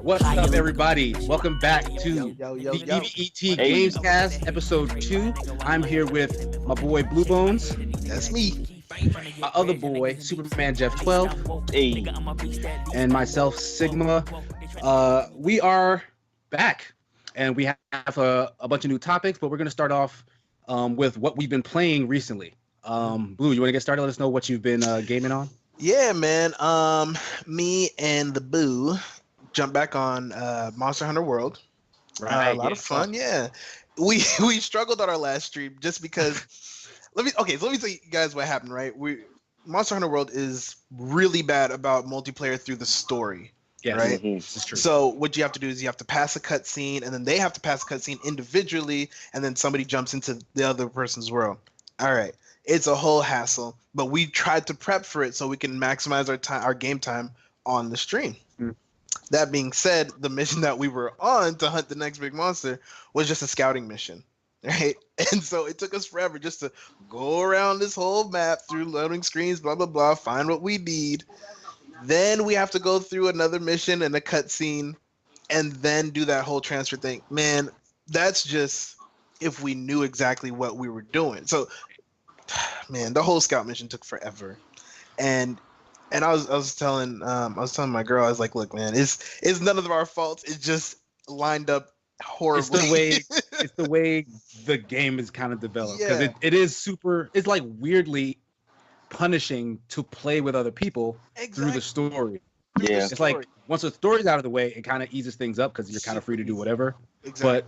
What's up, everybody? Welcome back to the BBET Games-Cast, episode 2. I'm here with my boy Blue Bones. That's me. My other boy, Superman Jeff 12. Hey. And myself, Sigma. We are back, and we have a bunch of new topics, but we're going to start off with what we've been playing recently. Blue, you want to get started? Let us know what you've been gaming on. Yeah, man. Me and the Boo jumped back on Monster Hunter World. Right, a lot of fun. Yeah, we struggled on our last stream just because. Let me tell you guys what happened. Right, Monster Hunter World is really bad about multiplayer through the story. Yeah, right. This is true. So what you have to do is you have to pass a cutscene, and then they have to pass a cutscene individually, and then somebody jumps into the other person's world. All right. It's a whole hassle, but we tried to prep for it so we can maximize our game time on the stream. That being said, the mission that we were on to hunt the next big monster was just a scouting mission, right? And so it took us forever just to go around this whole map through loading screens, blah, blah, blah, find what we need. Then we have to go through another mission and a cutscene and then do that whole transfer thing. Man, that's just if we knew exactly what we were doing. So man, the whole scout mission took forever, and I was telling my girl, I was like, look, man, it's none of our faults. It just lined up horribly. It's the way the game is kind of developed, because it is super. It's like weirdly punishing to play with other people through the story. Yeah, it's like once the story's out of the way, it kind of eases things up because you're kind of free to do whatever. Exactly. But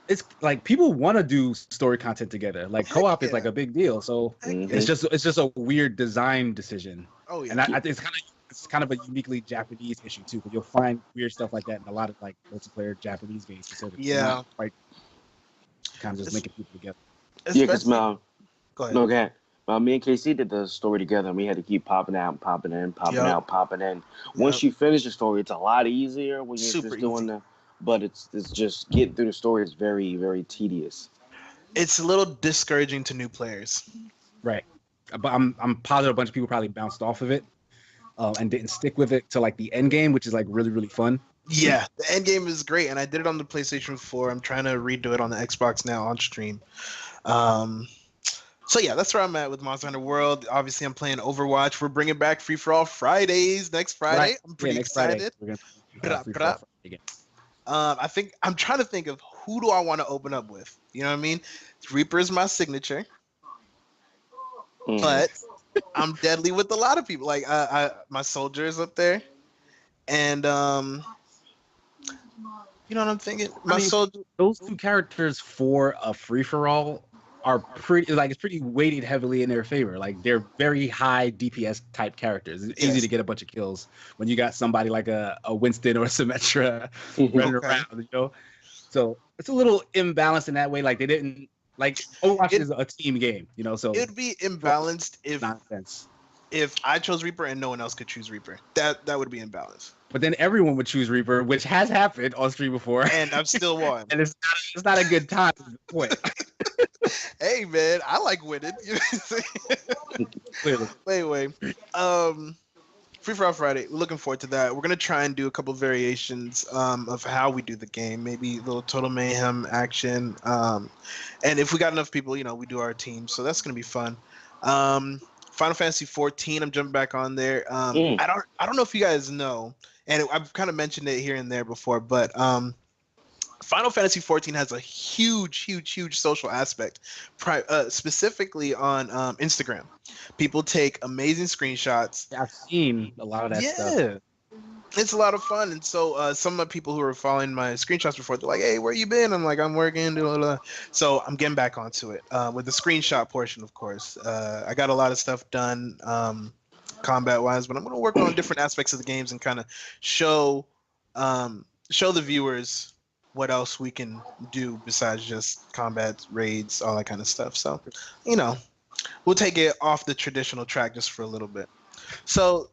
it's like people want to do story content together. Like co-op is like a big deal. So it's just a weird design decision. Oh yeah. And it's kind of a uniquely Japanese issue too. But you'll find weird stuff like that in a lot of like multiplayer Japanese games. Specifically. Yeah. Like kind of just making people together. Yeah, because Go ahead. no, go ahead. Me and KC did the story together, and we had to keep popping out, popping in, popping out, popping in. Once you finish the story, it's a lot easier when you're just doing the. But it's just getting through the story is very, very tedious. It's a little discouraging to new players. Right. But I'm positive a bunch of people probably bounced off of it and didn't stick with it to like the end game, which is like really, really fun. Yeah, the end game is great, and I did it on the PlayStation 4. I'm trying to redo it on the Xbox now on stream. So yeah, that's where I'm at with Monster Hunter World. Obviously, I'm playing Overwatch. We're bringing back Free for All Fridays next Friday. Right. I'm pretty excited. I think I'm trying to think of who do I want to open up with. You know what I mean? Reaper is my signature, but I'm deadly with a lot of people. Like my soldier is up there, and you know what I'm thinking? Soldier. Those two characters for a free for all are it's pretty weighted heavily in their favor. Like they're very high DPS type characters. It's easy to get a bunch of kills when you got somebody like a Winston or a Symmetra running around, you know. So it's a little imbalanced in that way. Like they didn't like Overwatch is a team game, you know. So it'd be imbalanced if I chose Reaper and no one else could choose Reaper. That would be imbalanced. But then everyone would choose Reaper, which has happened on stream before, and I've still won. And it's not a good time. Point. Hey man, I like winning. Clearly. Anyway, Free for All Friday. We're looking forward to that. We're gonna try and do a couple variations of how we do the game. Maybe a little Total Mayhem action. And if we got enough people, you know, we do our team. So that's gonna be fun. Final Fantasy 14. I'm jumping back on there. I don't know if you guys know, and I've kind of mentioned it here and there before, but Final Fantasy 14 has a huge social aspect, specifically on Instagram. People take amazing screenshots. Yeah, I've seen a lot of that stuff. It's a lot of fun. And so some of the people who are following my screenshots before, they're like, hey, where you been? I'm like, I'm working. Blah, blah. So I'm getting back onto it with the screenshot portion, of course. I got a lot of stuff done combat-wise, but I'm going to work on different aspects of the games and kind of show the viewers what else we can do besides just combat, raids, all that kind of stuff. So, you know, we'll take it off the traditional track just for a little bit. So,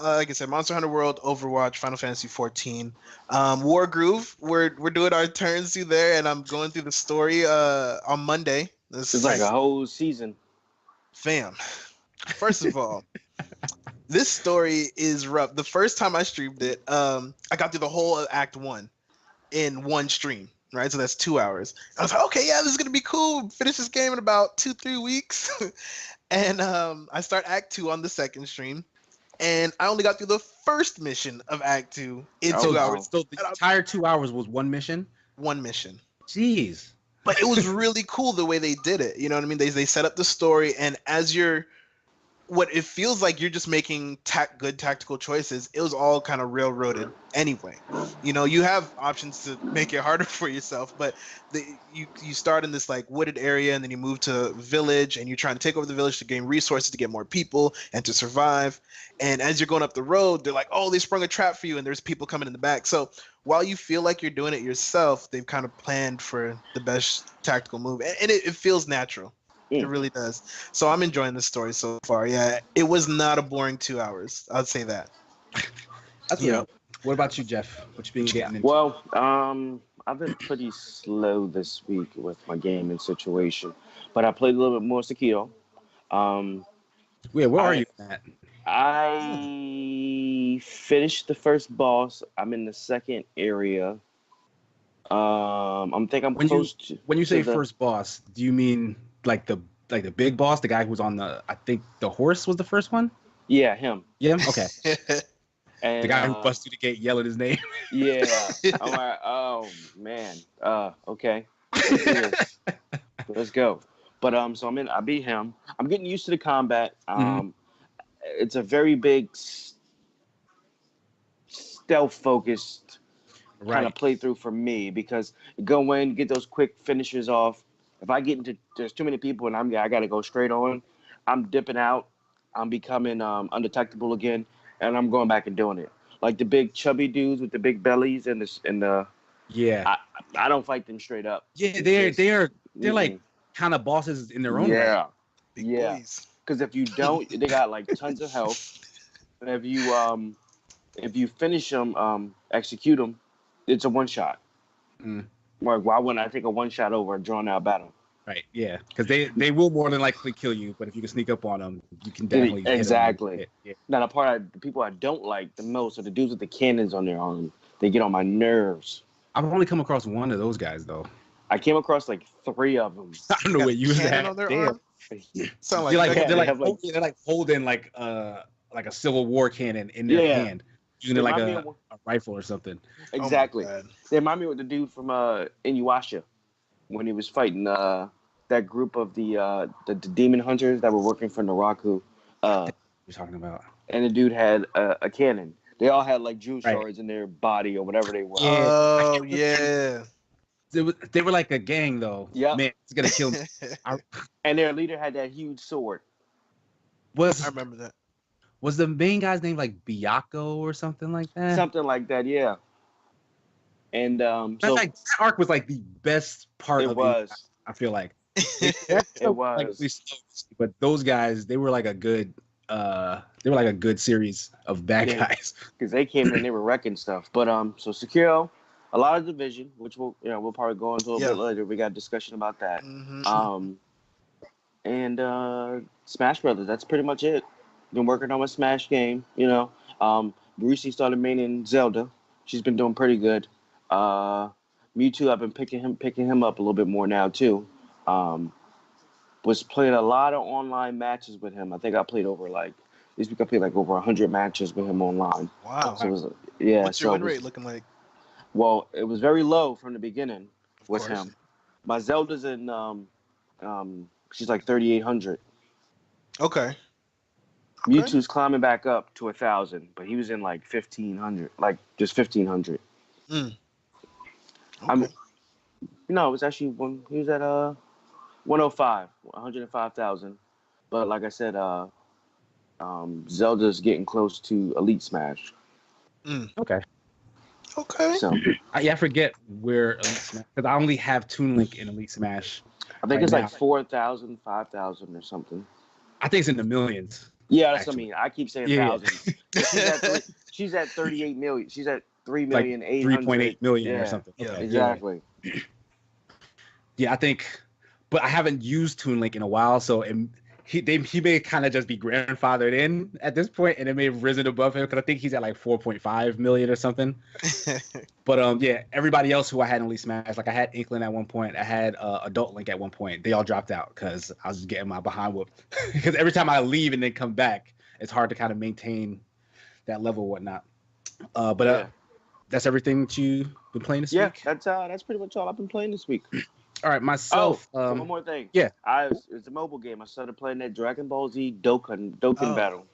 like I said, Monster Hunter World, Overwatch, Final Fantasy 14, Wargroove. We're doing our turns through there, and I'm going through the story on Monday. It's like a whole season. Fam, first of all, This story is rough. The first time I streamed it, I got through the whole of Act 1 in one stream, right? So that's 2 hours. I was like, okay, yeah, this is gonna be cool. Finish this game in about 2-3 weeks. And I start Act 2 on the second stream, and I only got through the first mission of Act 2 in 2 hours. So the entire 2 hours was one mission? One mission. Jeez. But it was really cool the way they did it. You know what I mean? They set up the story, and as you're what it feels like you're just making good tactical choices. It was all kind of railroaded anyway. You know, you have options to make it harder for yourself, but you start in this like wooded area, and then you move to a village, and you're trying to take over the village to gain resources to get more people and to survive. And as you're going up the road, they're like, oh, they sprung a trap for you, and there's people coming in the back. So while you feel like you're doing it yourself, they've kind of planned for the best tactical move, and it feels natural. It really does. So I'm enjoying the story so far. Yeah, it was not a boring 2 hours. I'd say that. That's What about you, Jeff? What you been getting into? Well, I've been pretty slow this week with my gaming situation, but I played a little bit more Sekiro. Where are you at? I finished the first boss. I'm in the second area. I'm close to. When you say first boss, do you mean like the big boss, the guy who was on I think the horse was the first one? Yeah, him. Yeah, okay. And, the guy who busted through the gate yelling his name. Yeah. I'm like, oh man. Okay. Let's go. But so I beat him. I'm getting used to the combat. It's a very big stealth focused kind of playthrough for me, because go in, get those quick finishers off. If I get into there's too many people and I got to go straight on, I'm dipping out. I'm becoming undetectable again, and I'm going back and doing it. Like the big chubby dudes with the big bellies and the yeah. I don't fight them straight up. Yeah, they're like kind of bosses in their own way. Big boys. Because if you don't, they got like tons of health. And if you finish them, execute them, it's a one shot. Like, why wouldn't I take a one shot over a drawn out battle? Right. Yeah. Because they will more than likely kill you, but if you can sneak up on them, you can definitely exactly. Hit them. Yeah. Now the people I don't like the most are the dudes with the cannons on their arm. They get on my nerves. I've only come across one of those guys though. I came across like 3 of them. I don't know what you had. On their arm? Sound like they're like holding like a Civil War cannon in their hand, using it like a rifle or something. Exactly. They remind me of the dude from Inuyasha when he was fighting that group of the demon hunters that were working for Naraku. You're talking about. And the dude had a cannon. They all had like Jew shards in their body or whatever they were. Yeah. Oh yeah. They were like a gang though. Yeah. Man, it's gonna kill me. And their leader had that huge sword. I remember that. Was the main guy's name like Byakuya or something like that? Something like that, yeah. And so that arc was like the best part of it. I feel like it was. But those guys, they were like a good series of bad guys, because they came in, they were wrecking stuff. But so Sekiro, a lot of division, which we'll probably go into a little bit later. We got a discussion about that. And Smash Brothers. That's pretty much it. Been working on my Smash game. Recently started maining Zelda. She's been doing pretty good. Mewtwo, I've been picking him up a little bit more now too. Was playing a lot of online matches with him. I think I played over this week I played like over 100 matches with him online. Wow. So What's your win rate looking like? Well, it was very low from the beginning with him. My Zelda's in she's like 3,800. Okay. Mewtwo's climbing back up to 1,000, but he was in like 1,500, like just 1,500. Okay. It was actually when he was at 105,000. But like I said, Zelda's getting close to Elite Smash. Okay. So I forget where Elite Smash, because I only have Toon Link in Elite Smash. I think it's like 4,000, 5,000 or something. I think it's in the millions. Yeah, that's what I mean. I keep saying thousands. She's at 38 million. She's at 3,800,000 million or something. Yeah, exactly. Yeah, I think, but I haven't used Toon Link in a while, so he may kind of just be grandfathered in at this point, and it may have risen above him because I think he's at like 4.5 million or something. But yeah, everybody else who I had in Elite Smash, like I had Inkling at one point, I had Adult Link at one point. They all dropped out because I was just getting my behind whooped. Because every time I leave and then come back, it's hard to kind of maintain that level and whatnot. But that's everything that you've been playing this week? Yeah, that's pretty much all I've been playing this week. All right, myself. One more thing. Yeah. It's a mobile game. I started playing that Dragon Ball Z Dokkan Battle.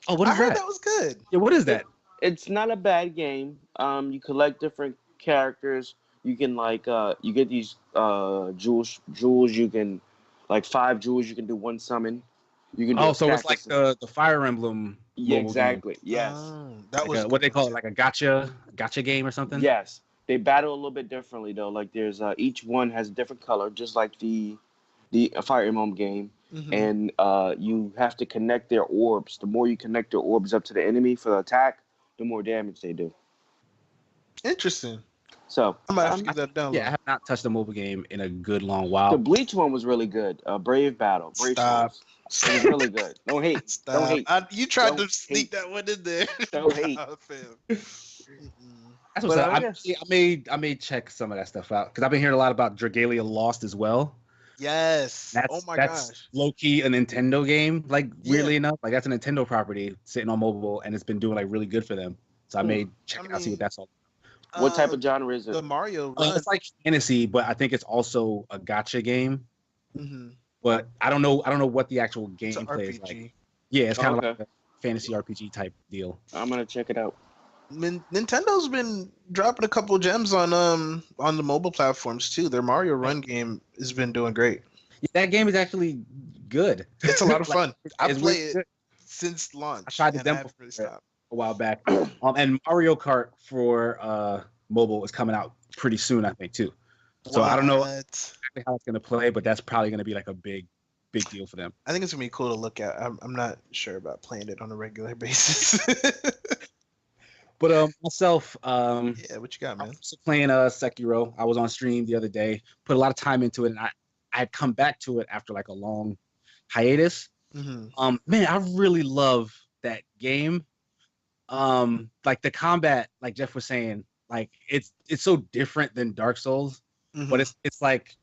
Oh, what is I heard that was good. Yeah, what is that? It's not a bad game. You collect different characters. You can you get these jewels. You can 5 jewels. You can do 1 summon. You can. So it's like the Fire Emblem. Yeah, exactly. Game. Yes. That was what they call it, like a gotcha game or something. Yes. They battle a little bit differently though. Like there's each one has a different color, just like the Fire Emblem game. And you have to connect their orbs. The more you connect their orbs up to the enemy for the attack, the more damage they do. Interesting. So I'm gonna have to get that down. Yeah, I have not touched a mobile game in a good long while. The Bleach one was really good. Brave Battle. Stop. It was really good. Don't hate. Stop. Don't hate. You tried Don't to sneak that one in there. Don't hate. That's what's up. I may check some of that stuff out because I've been hearing a lot about Dragalia Lost as well. Yes. That's low key a Nintendo game. Like weirdly enough, like that's a Nintendo property sitting on mobile and it's been doing like really good for them. So I may check it out, see what that's all. What type of genre is it? The Mario. It's like fantasy, but I think it's also a gacha game. But I don't know what the actual gameplay is like. Yeah, it's kind of like a fantasy RPG type deal. I'm gonna check it out. Nintendo's been dropping a couple gems on the mobile platforms too. Their Mario Run game has been doing great. Yeah, that game is actually good. It's a lot of fun. I play it good. Since launch. I tried to demo a while back. And Mario Kart for mobile is coming out pretty soon, I think too. So I don't know exactly how it's gonna play, but that's probably gonna be like a big deal for them. I think it's gonna be cool to look at. I'm not sure about playing it on a regular basis. But myself, what you got, man? I'm also playing Sekiro. I was on stream the other day, put a lot of time into it, and I had come back to it after like a long hiatus. Man, I really love that game. Like the combat, like Jeff was saying, like it's so different than Dark Souls, but it's like,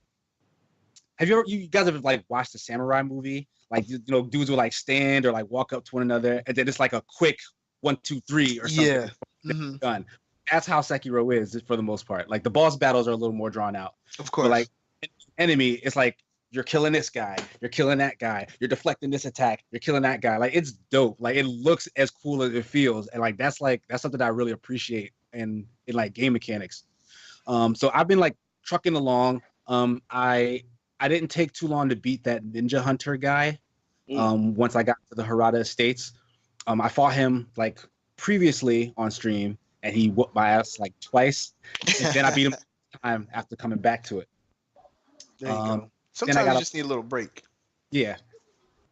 you guys ever like watched the samurai movie? Like dudes will like stand or like walk up to one another, and then it's like a quick 1, 2, 3 or something. Yeah. Done. That's how Sekiro is for the most part. Like the boss battles are a little more drawn out. Of course. But like enemy, it's like you're killing this guy, you're killing that guy, you're deflecting this attack, you're killing that guy. Like it's dope. Like it looks as cool as it feels, and like that's something that I really appreciate in like game mechanics. So I've been like trucking along. I didn't take too long to beat that Ninja Hunter guy. Once I got to the Harada Estates, I fought him like previously on stream, and he whooped my ass like twice. And then I beat him time after coming back to it. There you go. Sometimes you just need a little break. Yeah,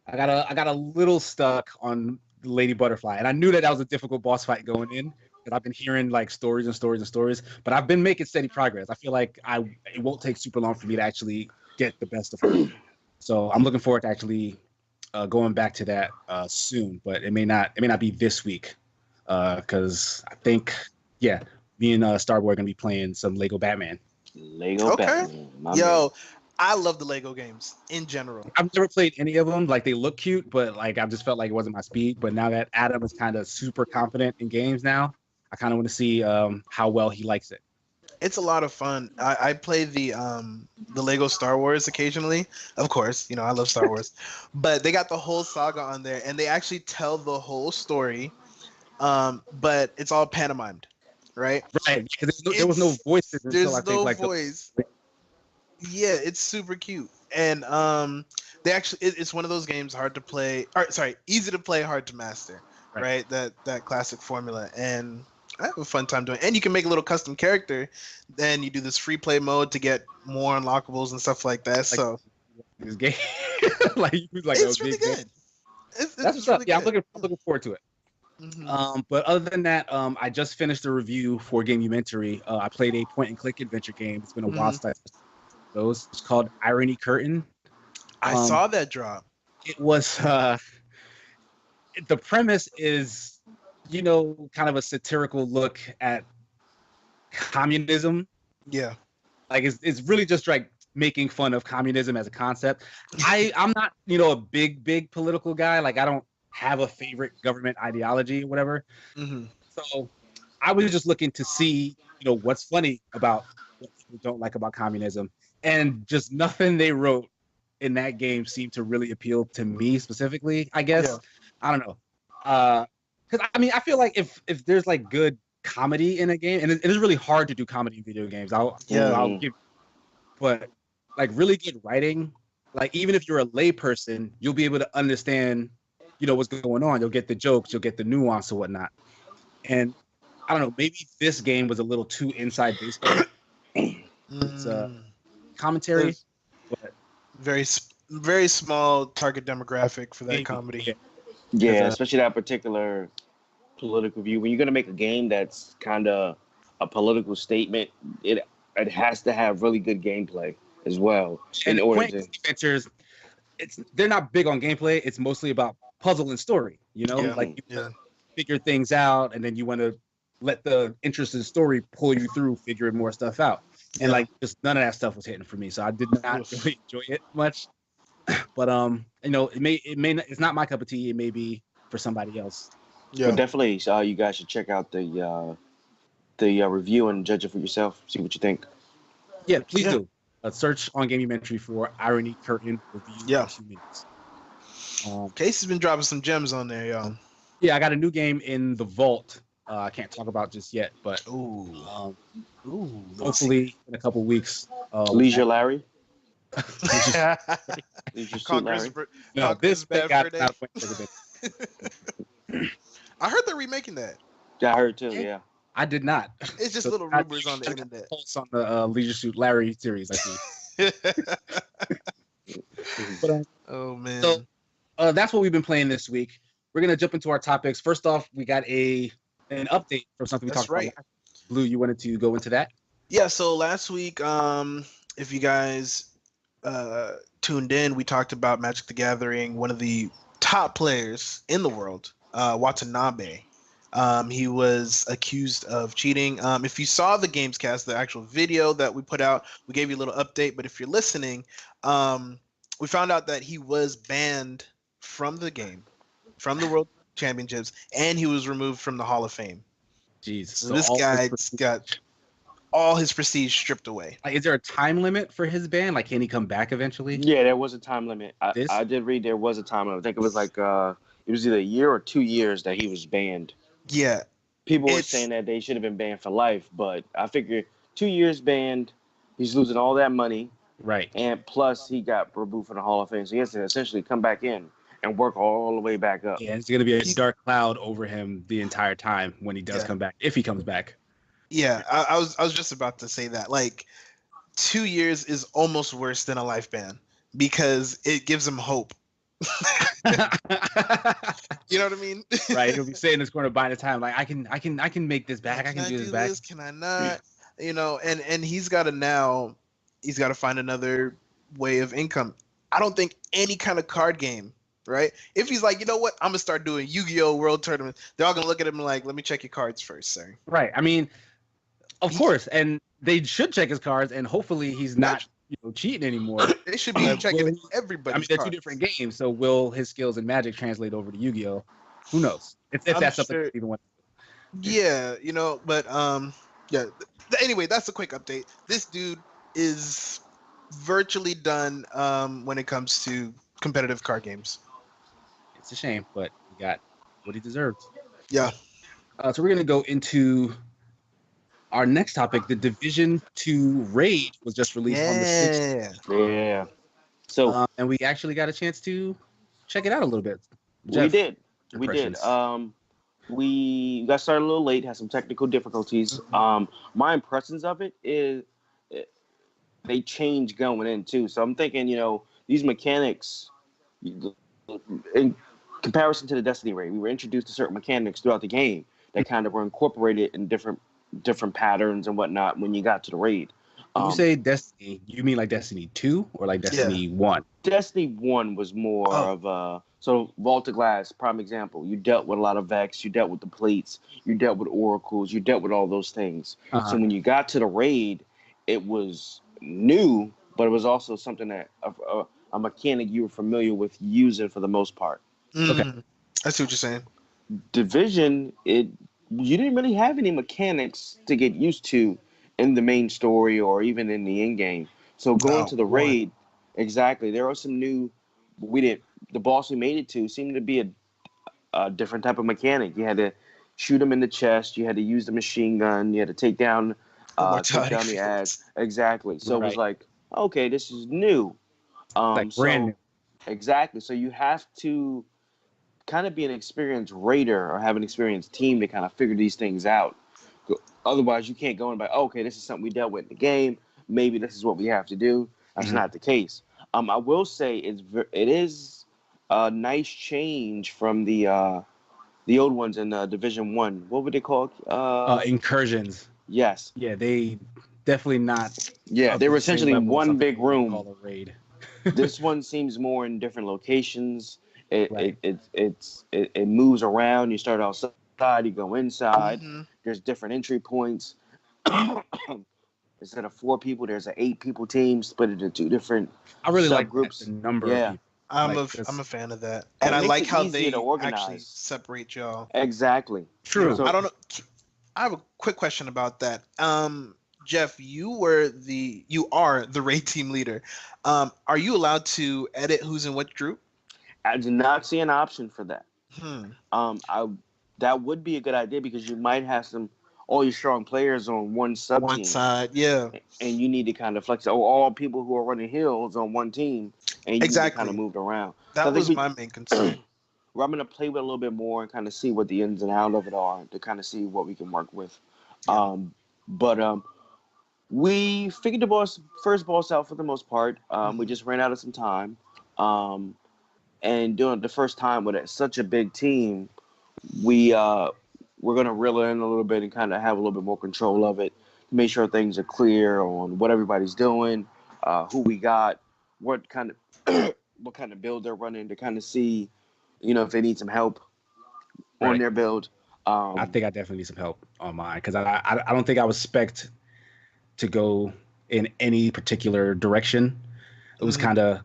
I got a little stuck on Lady Butterfly, and I knew that was a difficult boss fight going in because I've been hearing like stories and stories and stories. But I've been making steady progress. I feel like it won't take super long for me to actually get the best of her. So I'm looking forward to actually going back to that soon. But it may not be this week. Because I think, me and Starboy are gonna be playing some Lego Batman. Batman. Yo, I love the Lego games in general. I've never played any of them. Like they look cute, but like I just felt like it wasn't my speed. But now that Adam is kind of super confident in games now, I kind of want to see how well he likes it. It's a lot of fun. I play the Lego Star Wars occasionally. Of course, I love Star Wars, but they got the whole saga on there, and they actually tell the whole story. But it's all pantomimed, right? Right, because there was no voices. There's no voice. Yeah, it's super cute, and they actually it's one of those games hard to play. Easy to play, hard to master. Right? That classic formula, and I have a fun time doing it. And you can make a little custom character. Then you do this free play mode to get more unlockables and stuff like that. Like, so this game, it's really good. That's what's up. Yeah, I'm looking forward to it. But other than that, I just finished a review for Gamementary. I played a point-and-click adventure game. It's been a while since I those. It's called Irony Curtain. I saw that drop. It was the premise is, kind of a satirical look at communism. Yeah. Like it's really just like making fun of communism as a concept. I'm not, a big political guy. Like I don't have a favorite government ideology or whatever. Mm-hmm. So I was just looking to see, what's funny about what people don't like about communism. And just nothing they wrote in that game seemed to really appeal to me specifically, I guess. Yeah. I don't know. Because I feel like if there's like good comedy in a game, and it is really hard to do comedy in video games. I'll give, but like really good writing, like even if you're a layperson, you'll be able to understand, what's going on. You'll get the jokes, you'll get the nuance or whatnot. And I don't know, maybe this game was a little too inside baseball. It's commentary, but very small target demographic for that comedy. Yeah, especially that particular political view. When you're gonna make a game that's kind of a political statement, it has to have really good gameplay as well. And adventures, they're not big on gameplay. It's mostly about puzzle and story. Like you figure things out, and then you want to let the interest in the story pull you through figuring more stuff out. And like just none of that stuff was hitting for me, so I did not really enjoy it much. But it's not my cup of tea. It may be for somebody else. Yeah, but definitely. You guys should check out the review and judge it for yourself. See what you think. Yeah, please do. Search on Gamementary for Irony Curtain review. Yeah. 2 minutes. Case has been dropping some gems on there, y'all. Yeah, I got a new game in the vault. I can't talk about just yet, but hopefully in a couple weeks. Leisure Larry. Congress. No, this got not I heard they're remaking that. Yeah, I heard too. Yeah, I did not. It's just little rumors on the internet. Pulse on the Leisure Suit Larry series, I see. But, oh man. So that's what we've been playing this week. We're gonna jump into our topics. First off, we got an update from something we talked about. Blue, you wanted to go into that? Yeah. So last week, if you guys tuned in, we talked about Magic the Gathering. One of the top players in the world, Watanabe. He was accused of cheating. If you saw the Gamescast, the actual video that we put out, we gave you a little update. But if you're listening, we found out that he was banned from the game, from the World Championships, and he was removed from the Hall of Fame. Jeez. So this guy's got all his prestige stripped away. Like, is there a time limit for his ban? Like, can he come back eventually? Yeah, there was a time limit. I did read there was a time limit. I think it was like it was either a year or 2 years that he was banned. Yeah. People were saying that they should have been banned for life, but I figure 2 years banned, he's losing all that money. Right. And plus he got removed from the Hall of Fame. So he has to essentially come back in and work all the way back up. Yeah, it's going to be a dark cloud over him the entire time when he does come back, if he comes back. Yeah, I was just about to say that. Like, 2 years is almost worse than a life ban because it gives him hope. You know what I mean? Right. He'll be sitting in his corner buying the time. Like, I can make this back. I can do this back. Can I not? And he's got to find another way of income. I don't think any kind of card game, right? If he's like, you know what, I'm gonna start doing Yu-Gi-Oh! World Tournament, they're all gonna look at him like, let me check your cards first, sir. Right. I mean, of course, and they should check his cards, and hopefully he's not cheating anymore. They should be checking everybody. I mean, they're two different games, so will his skills in Magic translate over to Yu-Gi-Oh? Who knows? If that's something even want. Yeah, but yeah. Anyway, that's a quick update. This dude is virtually done when it comes to competitive card games. It's a shame, but he got what he deserves. Yeah. So we're gonna go into our next topic. The Division 2 raid was just released on the 6th. Yeah. So and we actually got a chance to check it out a little bit. Jeff, we did. We got started a little late, had some technical difficulties. My impressions of it is they changed going in too. So I'm thinking, these mechanics, in comparison to the Destiny raid, we were introduced to certain mechanics throughout the game that kind of were incorporated in different patterns and whatnot when you got to the raid. When you say Destiny, you mean like Destiny 2 or like Destiny 1? Destiny 1 was more of so Vault of Glass, prime example. You dealt with a lot of Vex, you dealt with the plates, you dealt with oracles, you dealt with all those things. So when you got to the raid, it was new, but it was also something that a mechanic you were familiar with using for the most part. Okay, I see what you're saying. Division, you didn't really have any mechanics to get used to in the main story or even in the end game. So going to the raid, exactly, there are some new. The boss we made it to seemed to be a different type of mechanic. You had to shoot him in the chest. You had to use the machine gun. You had to take down the ads. Exactly. So it was like, okay, this is new. Like brand new. Exactly. So you have to kind of be an experienced raider or have an experienced team to kind of figure these things out. Otherwise, you can't go and be like, okay, this is something we dealt with in the game. Maybe this is what we have to do. That's not the case. I will say it is a nice change from the old ones in Division 1. What were they called? Incursions. Yes. Yeah, they definitely not. Yeah, they were essentially one big room. Call a raid. This one seems more in different locations. It moves around. You start outside, you go inside. There's different entry points. Instead of 4 people, there's an 8 people team split into 2 different. I really like groups. The number of people. I'm a fan of that, and I like how they actually separate y'all. Exactly. True. So, I don't know. I have a quick question about that. Jeff, you are the raid team leader. Are you allowed to edit who's in what group? I do not see an option for that. That would be a good idea because you might have all your strong players on one sub team. One side, yeah. And you need to kind of flex it. All people who are running heals on one team, and you need to kind of moved around. That was my main concern. I'm going to play with it a little bit more and kind of see what the ins and outs of it are to kind of see what we can work with. We figured the first boss out for the most part. We just ran out of some time. And doing it the first time with such a big team, we're going to reel in a little bit and kind of have a little bit more control of it to make sure things are clear on what everybody's doing, who we got, what kind of build they're running to kind of see, if they need some help on their build. I think I definitely need some help on mine because I don't think I was spec'd to go in any particular direction. It was kind of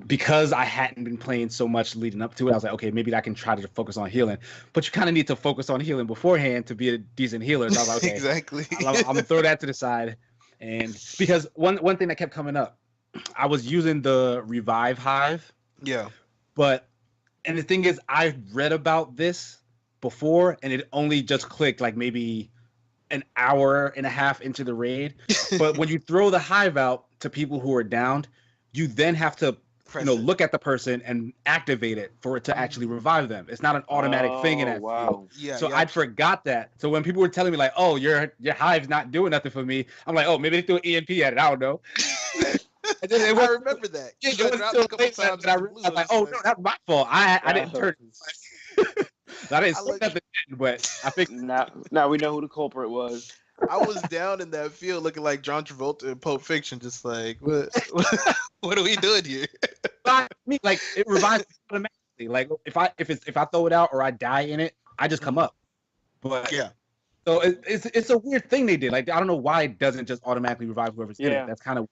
because I hadn't been playing so much leading up to it. I was like, okay, maybe I can try to focus on healing, but you kind of need to focus on healing beforehand to be a decent healer. So I was like, okay, exactly. I'm gonna throw that to the side, and because one thing that kept coming up, I was using the revive hive. Yeah. And the thing is, I read about this before, and it only just clicked like maybe an hour and a half into the raid. But when you throw the hive out to people who are downed, you then have to look at the person and activate it for it to actually revive them. It's not an automatic thing in that field. Yeah, so I'd forgot that. So when people were telling me like, "Oh, your hive's not doing nothing for me," I'm like, "Oh, maybe they threw an EMP at it. I don't know." And then I remember that. Yeah, it was still late that I realized, like, "Oh no, that's my fault. I didn't turn it." I didn't say nothing, but I think now we know who the culprit was. I was down in that field looking like John Travolta in Pulp Fiction, just like, what are we doing here? Like it revives automatically. Like if I throw it out or I die in it, I just come up. But yeah, so it's a weird thing they did. Like I don't know why it doesn't just automatically revive whoever's in it. That's kind of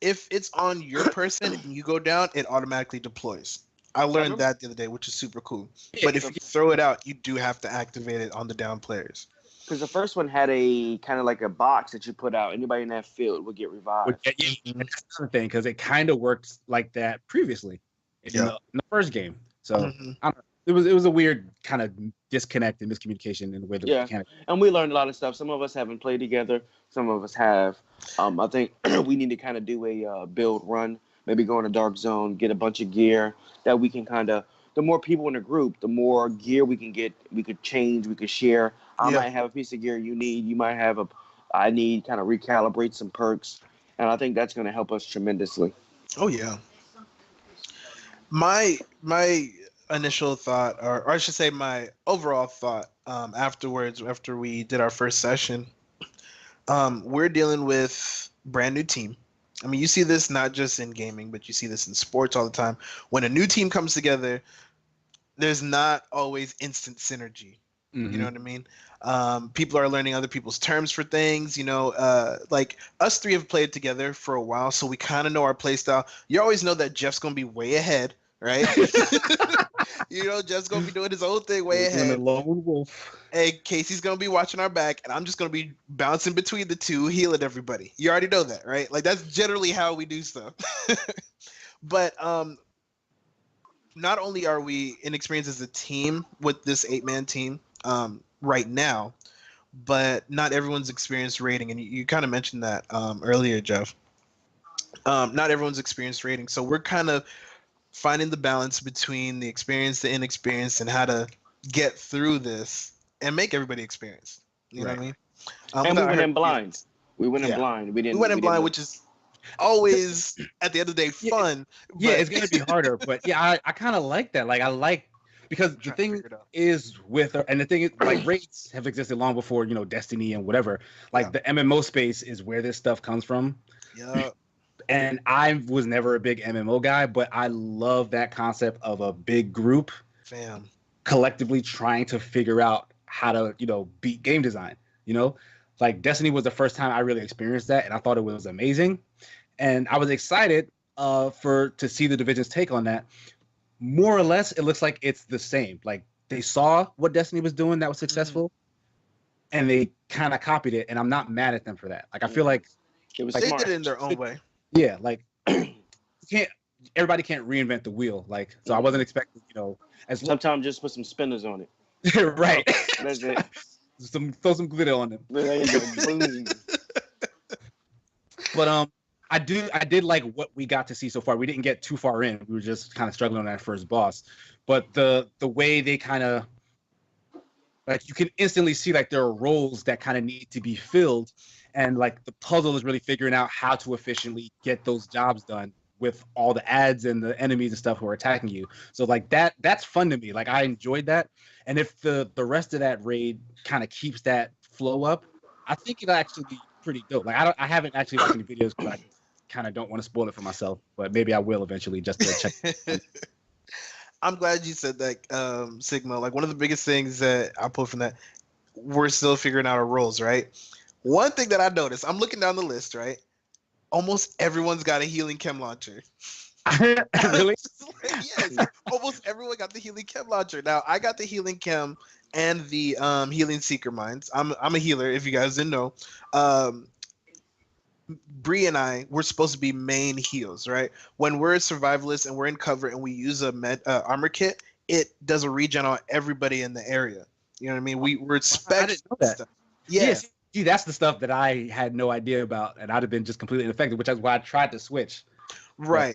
if it's on your person and you go down, it automatically deploys. I learned that the other day, which is super cool. Yeah, but if you throw it out, you do have to activate it on the down players. Because the first one had a kind of like a box that you put out. Anybody in that field would get revived. That's another thing, because it kind of worked like that previously in the first game. So I don't know. It was a weird kind of disconnect and miscommunication in the way the mechanic. And we learned a lot of stuff. Some of us haven't played together. Some of us have. I think we need to kind of do a build run. Maybe go in a dark zone, get a bunch of gear that we can kind of. The more people in the group, the more gear we can get. We could change. We could share. I might have a piece of gear you need. You might have I need kind of recalibrate some perks, and I think that's going to help us tremendously. Oh yeah. My initial thought, or I should say my overall thought, afterwards, after we did our first session, we're dealing with brand new team. I mean, you see this not just in gaming, but you see this in sports all the time. When a new team comes together, there's not always instant synergy. You know what I mean? People are learning other people's terms for things. Like us three have played together for a while, so we kind of know our play style. You always know that Jeff's gonna be way ahead, right? Jeff's gonna be doing his own thing way ahead. A lone wolf. And Casey's gonna be watching our back, and I'm just gonna be bouncing between the two, healing everybody. You already know that, right? Like that's generally how we do stuff. But not only are we inexperienced as a team with this 8-man team right now, but not everyone's experienced raiding, and you kind of mentioned that earlier, Jeff. Not everyone's experienced raiding, so we're kind of finding the balance between the experienced, the inexperienced, and how to get through this and make everybody experienced. You know what I mean? And we went in blind. We went in blind. We went in blind, which is always at the end of the day fun. Yeah, it's gonna be harder, but yeah, I kind of like that. Like I like because the thing is and the thing is like raids have existed long before Destiny and whatever. Like the MMO space is where this stuff comes from. Yeah. And I was never a big MMO guy, but I love that concept of a big group, collectively trying to figure out how to beat game design. Like Destiny was the first time I really experienced that, and I thought it was amazing. And I was excited to see the Division's take on that. More or less, it looks like it's the same. Like they saw what Destiny was doing that was successful, and they kind of copied it. And I'm not mad at them for that. Like I feel like they did it in their own way. Yeah, like everybody can't reinvent the wheel. Like so, I wasn't expecting sometimes just put some spinners on it. Right. That's it. Throw some glitter on them. But I did like what we got to see so far. We didn't get too far in. We were just kind of struggling on that first boss. But the way they kind of like you can instantly see like there are roles that kind of need to be filled, and like the puzzle is really figuring out how to efficiently get those jobs done with all the ads and the enemies and stuff who are attacking you. So like that's fun to me. Like I enjoyed that. And if the rest of that raid kind of keeps that flow up, I think it'll actually be pretty dope. Like I haven't actually watched any videos because I kind of don't want to spoil it for myself, but maybe I will eventually just to check. I'm glad you said that, Sigma. Like one of the biggest things that I pulled from that, we're still figuring out our roles, right? One thing that I noticed, I'm looking down the list, right? Almost everyone's got a healing chem launcher. Really? Yes. Almost everyone got the healing chem launcher. Now I got the healing chem and the healing seeker mines. I'm a healer, if you guys didn't know. Bree and I, we're supposed to be main heals, right? When we're a survivalist and we're in cover and we use a armor kit, it does a regen on everybody in the area. You know what I mean? We're I didn't know that. Stuff. Yeah. See, that's the stuff that I had no idea about, and I'd have been just completely ineffective, which is why I tried to switch. Right.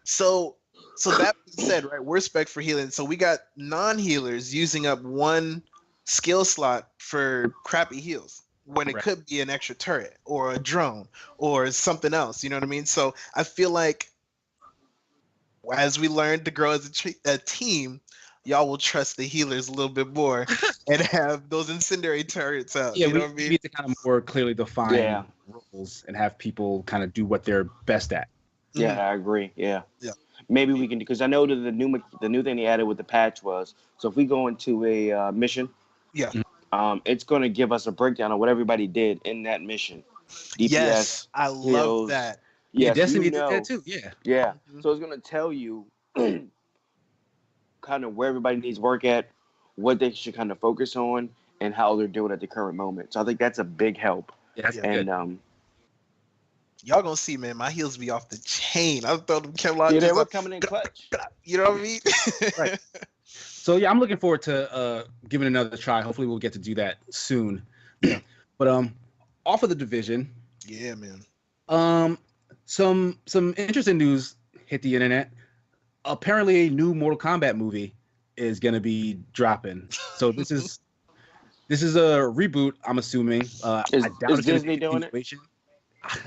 So that being said, right, we're spec for healing. So we got non-healers using up one skill slot for crappy heals when it could be an extra turret or a drone or something else. You know what I mean? So I feel like as we learn to grow as a team, y'all will trust the healers a little bit more and have those incendiary turrets out. Yeah, you know what I mean? We need to kind of more clearly define roles and have people kind of do what they're best at. Yeah, I agree. Yeah. Maybe we can, because I know that the new thing they added with the patch was, so if we go into a mission, it's going to give us a breakdown of what everybody did in that mission. DPS, yes, I love that. Yeah, Destiny did that too. Yeah. Mm-hmm. So it's going to tell you kind of where everybody needs work at, what they should kind of focus on, and how they're doing at the current moment. So I think that's a big help. Yeah, and good. Y'all gonna see, man. My heels be off the chain. I thought them chem launchers. Yeah, they were coming in clutch. You know what I mean? Right. So yeah, I'm looking forward to giving it another try. Hopefully, we'll get to do that soon. Yeah. But off of the Division. Yeah, man. Some interesting news hit the internet. Apparently, a new Mortal Kombat movie is gonna be dropping. So this is a reboot. I'm assuming. Is Disney doing it?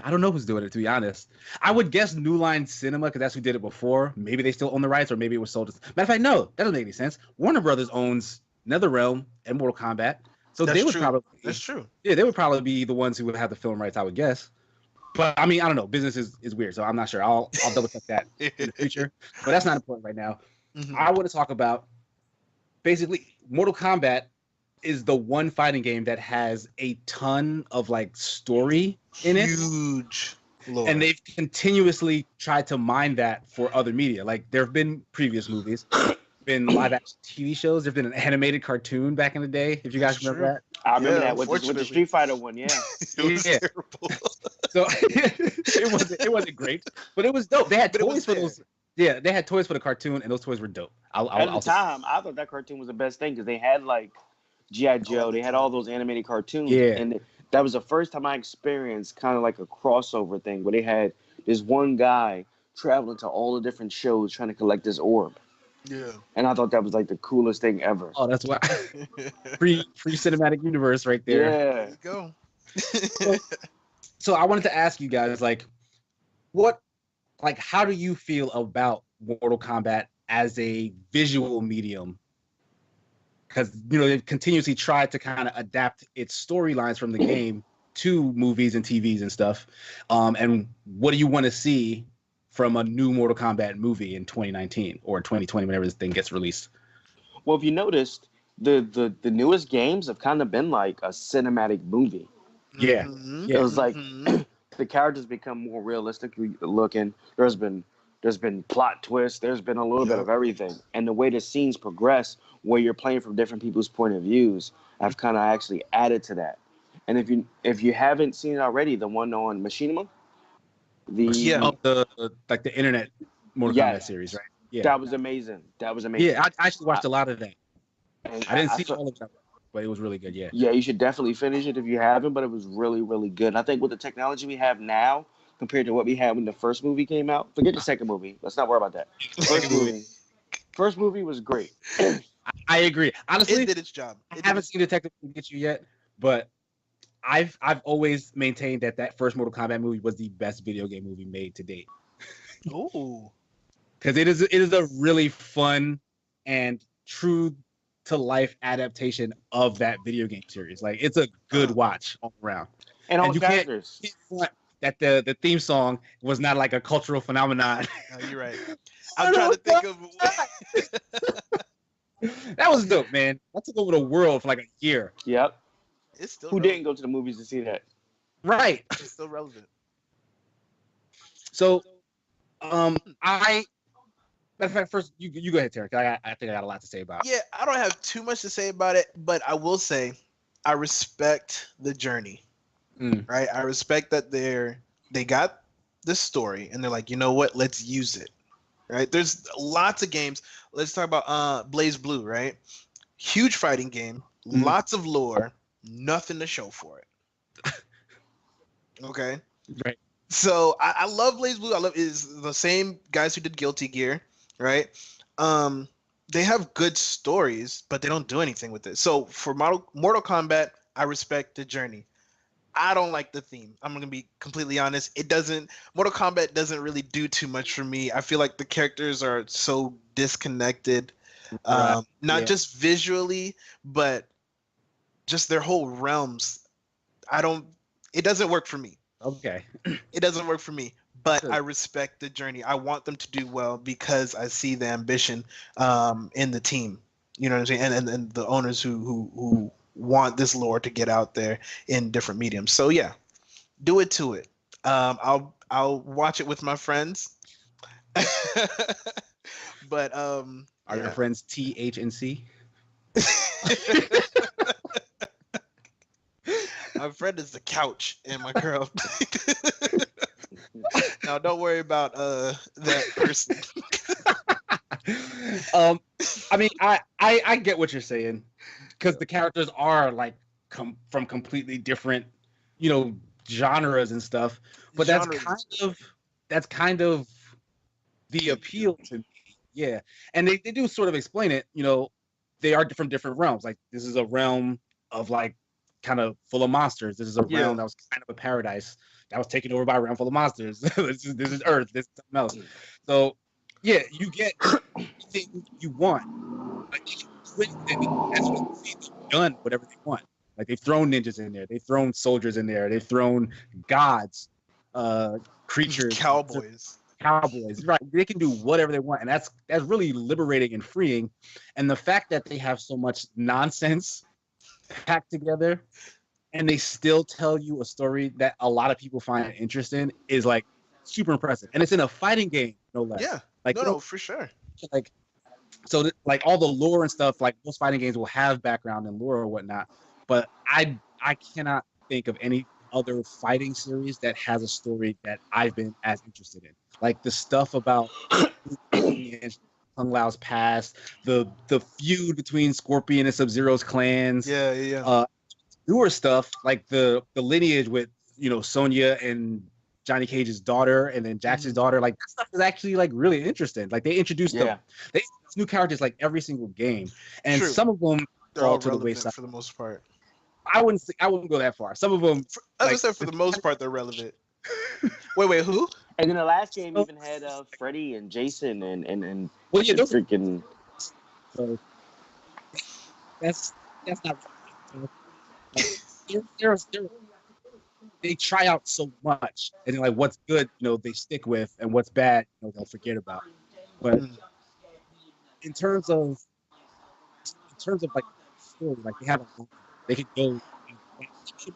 I don't know who's doing it, to be honest. I would guess New Line Cinema, because that's who did it before. Maybe they still own the rights, or maybe it was sold. Matter of fact, no, that doesn't make any sense. Warner Brothers owns NetherRealm and Mortal Kombat, so they would probably. That's true. Yeah, they would probably be the ones who would have the film rights, I would guess. But I mean, I don't know. Business is weird, so I'm not sure. I'll double check that in the future. But that's not important right now. I want to talk about basically Mortal Kombat is the one fighting game that has a ton of like story in it. Huge. Lord. And they've continuously tried to mine that for other media. Like there have been previous movies, been live action TV shows. There's been an animated cartoon back in the day. If you guys remember that, I remember that with the Street Fighter one. Yeah, it was terrible. So it wasn't great, but it was dope. They had toys for those. Yeah, they had toys for the cartoon, and those toys were dope. At the time, I thought that cartoon was the best thing because they had like G.I. Joe. They had all those animated cartoons. Yeah, and that was the first time I experienced kind of like a crossover thing where they had this one guy traveling to all the different shows trying to collect this orb. Yeah. And I thought that was like the coolest thing ever. Oh, that's why. Free cinematic universe right there. Yeah. Let's go. So I wanted to ask you guys, like, how do you feel about Mortal Kombat as a visual medium? Because, you know, they've continuously tried to kind of adapt its storylines from the game to movies and TVs and stuff. And what do you want to see from a new Mortal Kombat movie in 2019 or 2020, whenever this thing gets released? Well, if you noticed, the newest games have kind of been like a cinematic movie. Yeah. It was like the characters become more realistically looking. There's been plot twists. There's been a little bit of everything. And the way the scenes progress, where you're playing from different people's point of views, I've kind of actually added to that. And if you haven't seen it already, the one on Machinima, the internet Mortal Kombat series, right? Yeah, that was amazing. Yeah, I actually watched a lot of that. And I didn't see all of that, but it was really good. Yeah. Yeah, you should definitely finish it if you haven't. But it was really, really good. And I think with the technology we have now, compared to what we had when the first movie came out, forget the second movie. Let's not worry about that. First movie was great. I agree. Honestly, it did its job. I haven't seen Detective Pikachu yet, but I've always maintained that first Mortal Kombat movie was the best video game movie made to date. Oh, because it is a really fun and true to life adaptation of that video game series. Like it's a good watch all around. And all the characters. That the theme song was not like a cultural phenomenon. No, you're right. I'm trying to think of. That was dope, man. That took over the world for like a year. Yep. It's still. Who didn't go to the movies to see that? Right. It's still relevant. So, matter of fact, first you go ahead, Terrence. I think I got a lot to say about it. Yeah, I don't have too much to say about it, but I will say I respect the journey. Right? I respect that they got this story and they're like, you know what? Let's use it. Right? There's lots of games. Let's talk about Blaze Blue, right? Huge fighting game, lots of lore, nothing to show for it. Okay? Right. So I love Blaze Blue. Is the same guys who did Guilty Gear, right? They have good stories, but they don't do anything with it. So for Mortal Kombat, I respect the journey. I don't like the theme. I'm gonna be completely honest. Mortal Kombat doesn't really do too much for me. I feel like the characters are so disconnected, not just visually, but just their whole realms. It doesn't work for me. Okay. It doesn't work for me, but I respect the journey. I want them to do well because I see the ambition in the team. You know what I'm saying? And the owners who want this lore to get out there in different mediums. So yeah, do it to it. I'll watch it with my friends. But are your friends T, H, and C? My friend is the couch and my girl. Now don't worry about that person. I mean, I get what you're saying, because the characters are like from completely different, genres and stuff. But that's kind of the appeal to me. Yeah, and they do sort of explain it. They are from different realms. Like this is a realm of like kind of full of monsters. This is a realm that was kind of a paradise that was taken over by a realm full of monsters. this is Earth. This is something else. So yeah, you get anything you want. Like that's what they've done. Whatever they want. Like they've thrown ninjas in there. They've thrown soldiers in there. They've thrown gods. creatures, cowboys. Right? They can do whatever they want, and that's really liberating and freeing. And the fact that they have so much nonsense packed together, and they still tell you a story that a lot of people find interesting is like super impressive. And it's in a fighting game, no less. Yeah, like no, for sure. Like, so like all the lore and stuff, like most fighting games will have background and lore or whatnot, but I cannot think of any other fighting series that has a story that I've been as interested in. Like the stuff about Kung Lao's past, the feud between Scorpion and Sub-Zero's clans. Yeah. Newer stuff like the lineage with Sonya and Johnny Cage's daughter, and then Jackson's daughter. Like that stuff is actually like really interesting. Like they introduced they introduced new characters like every single game, and some of them they're all to the wayside for the most part. I wouldn't go that far. Some of them, I said, for the most part, they're relevant. Wait, who? And then the last game even had Freddy and Jason and well, yeah, those freaking. So that's not. They try out so much, and then, like what's good, they stick with, and what's bad, they'll forget about. But in terms of like story, like they could go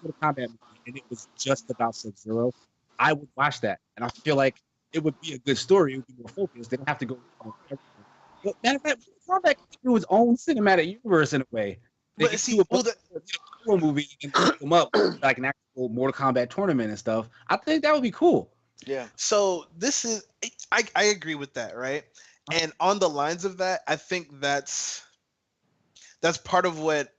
Mortal Kombat movie, and it was just about Sub-Zero. I would watch that, and I feel like it would be a good story. It would be more focused. They don't have to go on everything. But matter of fact, Mortal Kombat can do its own cinematic universe in a way. They can do a movie and put them up like an actual Mortal Kombat tournament and stuff. I think that would be cool. Yeah. So this is, I agree with that, right? And on the lines of that, I think that's part of what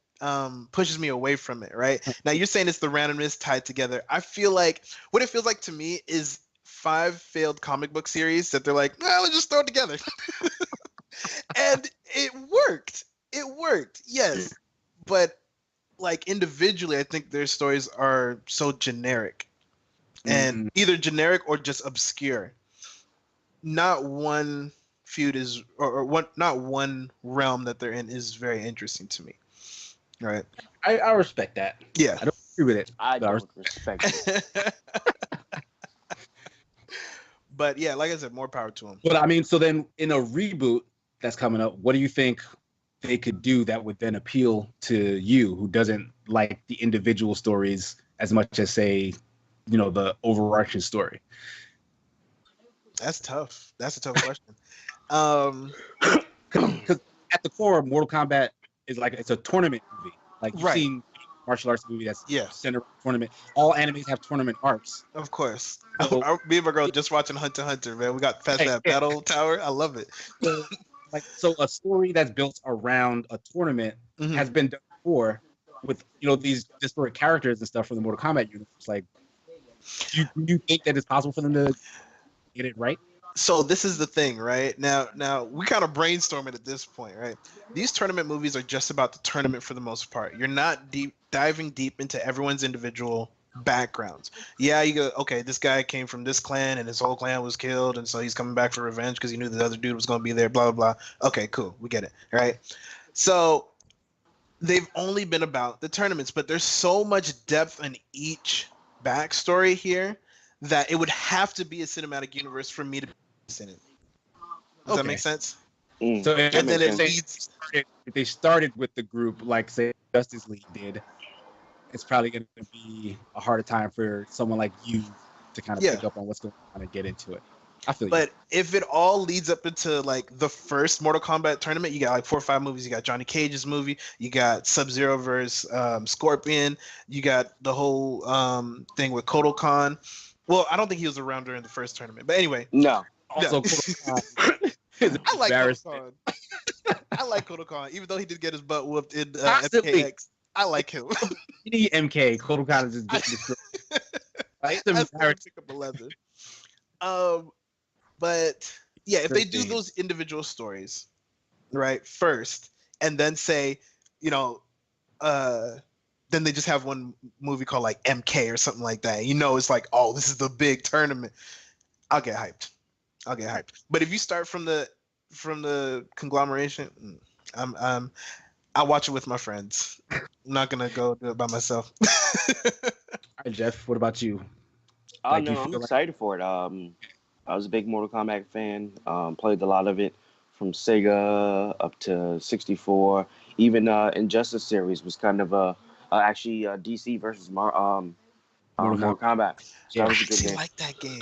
pushes me away from it, right? Now you're saying it's the randomness tied together. I feel like what it feels like to me is 5 failed comic book series that they're like, well, let's just throw it together. And it worked. Yes. But like individually, I think their stories are so generic and either generic or just obscure. Not one feud is, not one realm that they're in is very interesting to me. Right. I respect that. Yeah. I don't agree with it. I don't respect it. But yeah, like I said, more power to them. But I mean, so then in a reboot that's coming up, what do you think they could do that would then appeal to you, who doesn't like the individual stories as much as, say, the overarching story? That's tough. That's a tough question. Because at the core, Mortal Kombat is like, it's a tournament movie. Like you've seen martial arts movie that's center tournament. All animes have tournament arcs. Of course. So, me and my girl just watching Hunter x Hunter, man. We got past that battle tower. I love it. So a story that's built around a tournament has been done before with these disparate characters and stuff from the Mortal Kombat universe. Like, do you think that it's possible for them to get it right? So this is the thing, right? Now we kind of brainstorming at this point, right? These tournament movies are just about the tournament for the most part. You're not diving deep into everyone's individual backgrounds. Yeah, you go, okay, this guy came from this clan and his whole clan was killed, and so he's coming back for revenge because he knew the other dude was going to be there, blah, blah, blah. Okay, cool. We get it, right? So they've only been about the tournaments, but there's so much depth in each backstory here that it would have to be a cinematic universe for me to be in it. Does that make sense? So if they started with the group like, say, Justice League did, it's probably going to be a harder time for someone like you to kind of pick up on what's going on and get into it. I feel But if it all leads up into like the first Mortal Kombat tournament, you got like 4 or 5 movies. You got Johnny Cage's movie. You got Sub-Zero versus Scorpion. You got the whole thing with Kotal Khan. Well, I don't think he was around during the first tournament. But anyway. No. Also, I like Kotal Khan. I like Kotal Khan, even though he did get his butt whooped in MKX. I like him. You need MK. Kotal Khan is just destroyed. That's pick up 11. But yeah, if they do those individual stories, right, first, and then say, then they just have one movie called like MK or something like that. It's like, oh, this is the big tournament. I'll get hyped. But if you start from the conglomeration, I'll watch it with my friends. I'm not gonna go do it by myself. All right, Jeff, what about you? Oh Like, no, you I'm feel like excited for it. I was a big Mortal Kombat fan. Played a lot of it from Sega up to 64. Even Injustice series was kind of actually DC versus Mortal Mortal Kombat? Kombat. So that Yeah, was a I good actually game. like that game.